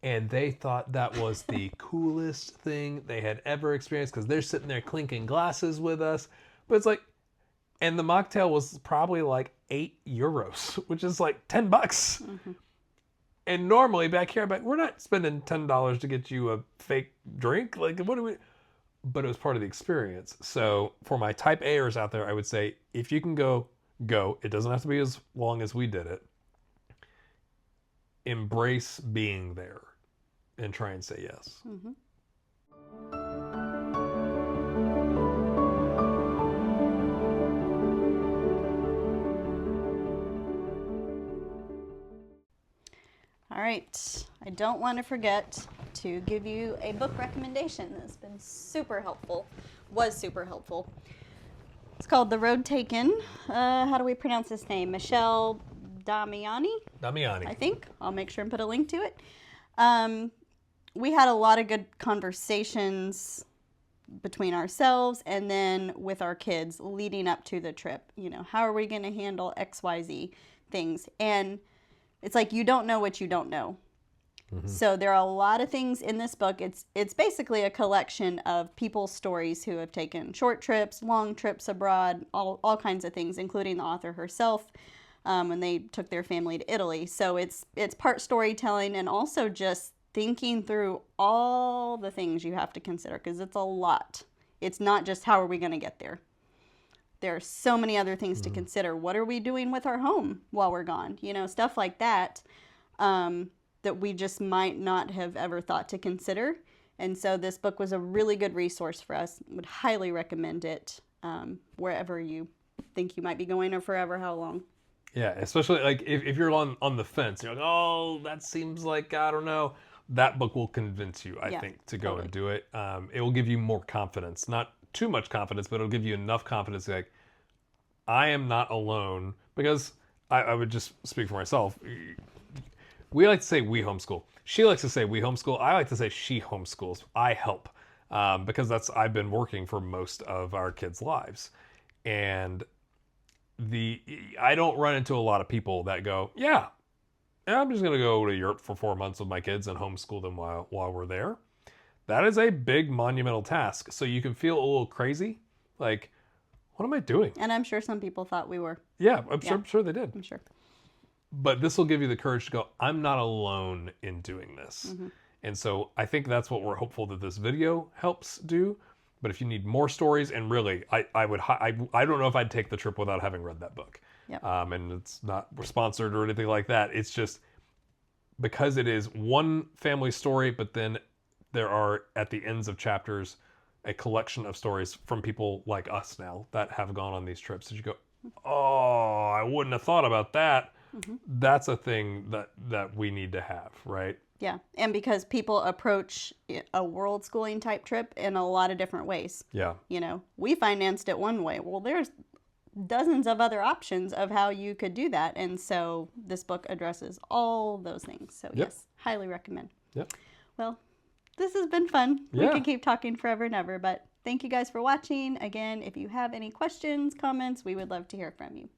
And they thought that was the coolest thing they had ever experienced because they're sitting there clinking glasses with us. But it's like, and the mocktail was probably like €8, which is like $10. Mm-hmm. And normally back here, we're not spending $10 to get you a fake drink. Like, what do we? But it was part of the experience. So for my type A'ers out there, I would say, if you can go. It doesn't have to be as long as we did it. Embrace being there and try and say yes. Mm-hmm. All right, I don't want to forget to give you a book recommendation that's been super helpful, was super helpful. It's called The Road Taken. How do we pronounce this name? Michelle Damiani, I think. I'll make sure and put a link to it. We had a lot of good conversations between ourselves and then with our kids leading up to the trip. How are we going to handle XYZ things? And it's like, you don't know what you don't know. Mm-hmm. So there are a lot of things in this book. It's basically a collection of people's stories who have taken short trips, long trips abroad, all kinds of things, including the author herself, when they took their family to Italy. So it's part storytelling and also just thinking through all the things you have to consider, because it's a lot. It's not just how are we going to get there. There are so many other things to consider. What are we doing with our home while we're gone? Stuff like that, that we just might not have ever thought to consider. And so this book was a really good resource for us. Would highly recommend it wherever you think you might be going or forever how long. Yeah, especially like if you're on the fence, you're like, oh, that seems like, I don't know. That book will convince you, I think, to go and do it. It will give you more confidence. Not too much confidence, but it'll give you enough confidence like, I am not alone. Because I would just speak for myself. We like to say we homeschool. She likes to say we homeschool. I like to say she homeschools. I help. Because I've been working for most of our kids' lives. And I don't run into a lot of people that go, yeah, I'm just going to go to Europe for 4 months with my kids and homeschool them while we're there. That is a big monumental task. So you can feel a little crazy. Like, what am I doing? And I'm sure some people thought we were. Yeah, I'm sure they did. I'm sure. But this will give you the courage to go, I'm not alone in doing this. Mm-hmm. And so I think that's what we're hopeful that this video helps do. But if you need more stories, and really, I don't know if I'd take the trip without having read that book. Yep. And it's not sponsored or anything like that. It's just because it is one family story, but then there are, at the ends of chapters, a collection of stories from people like us now that have gone on these trips. That you go, oh, I wouldn't have thought about that. Mm-hmm. That's a thing that we need to have, right? Yeah, and because people approach a world schooling type trip in a lot of different ways. Yeah. We financed it one way. Well, there's dozens of other options of how you could do that. And so this book addresses all those things. So yes, highly recommend. Yep. Well, this has been fun. We Yeah. could keep talking forever and ever, but thank you guys for watching. Again, if you have any questions, comments, we would love to hear from you.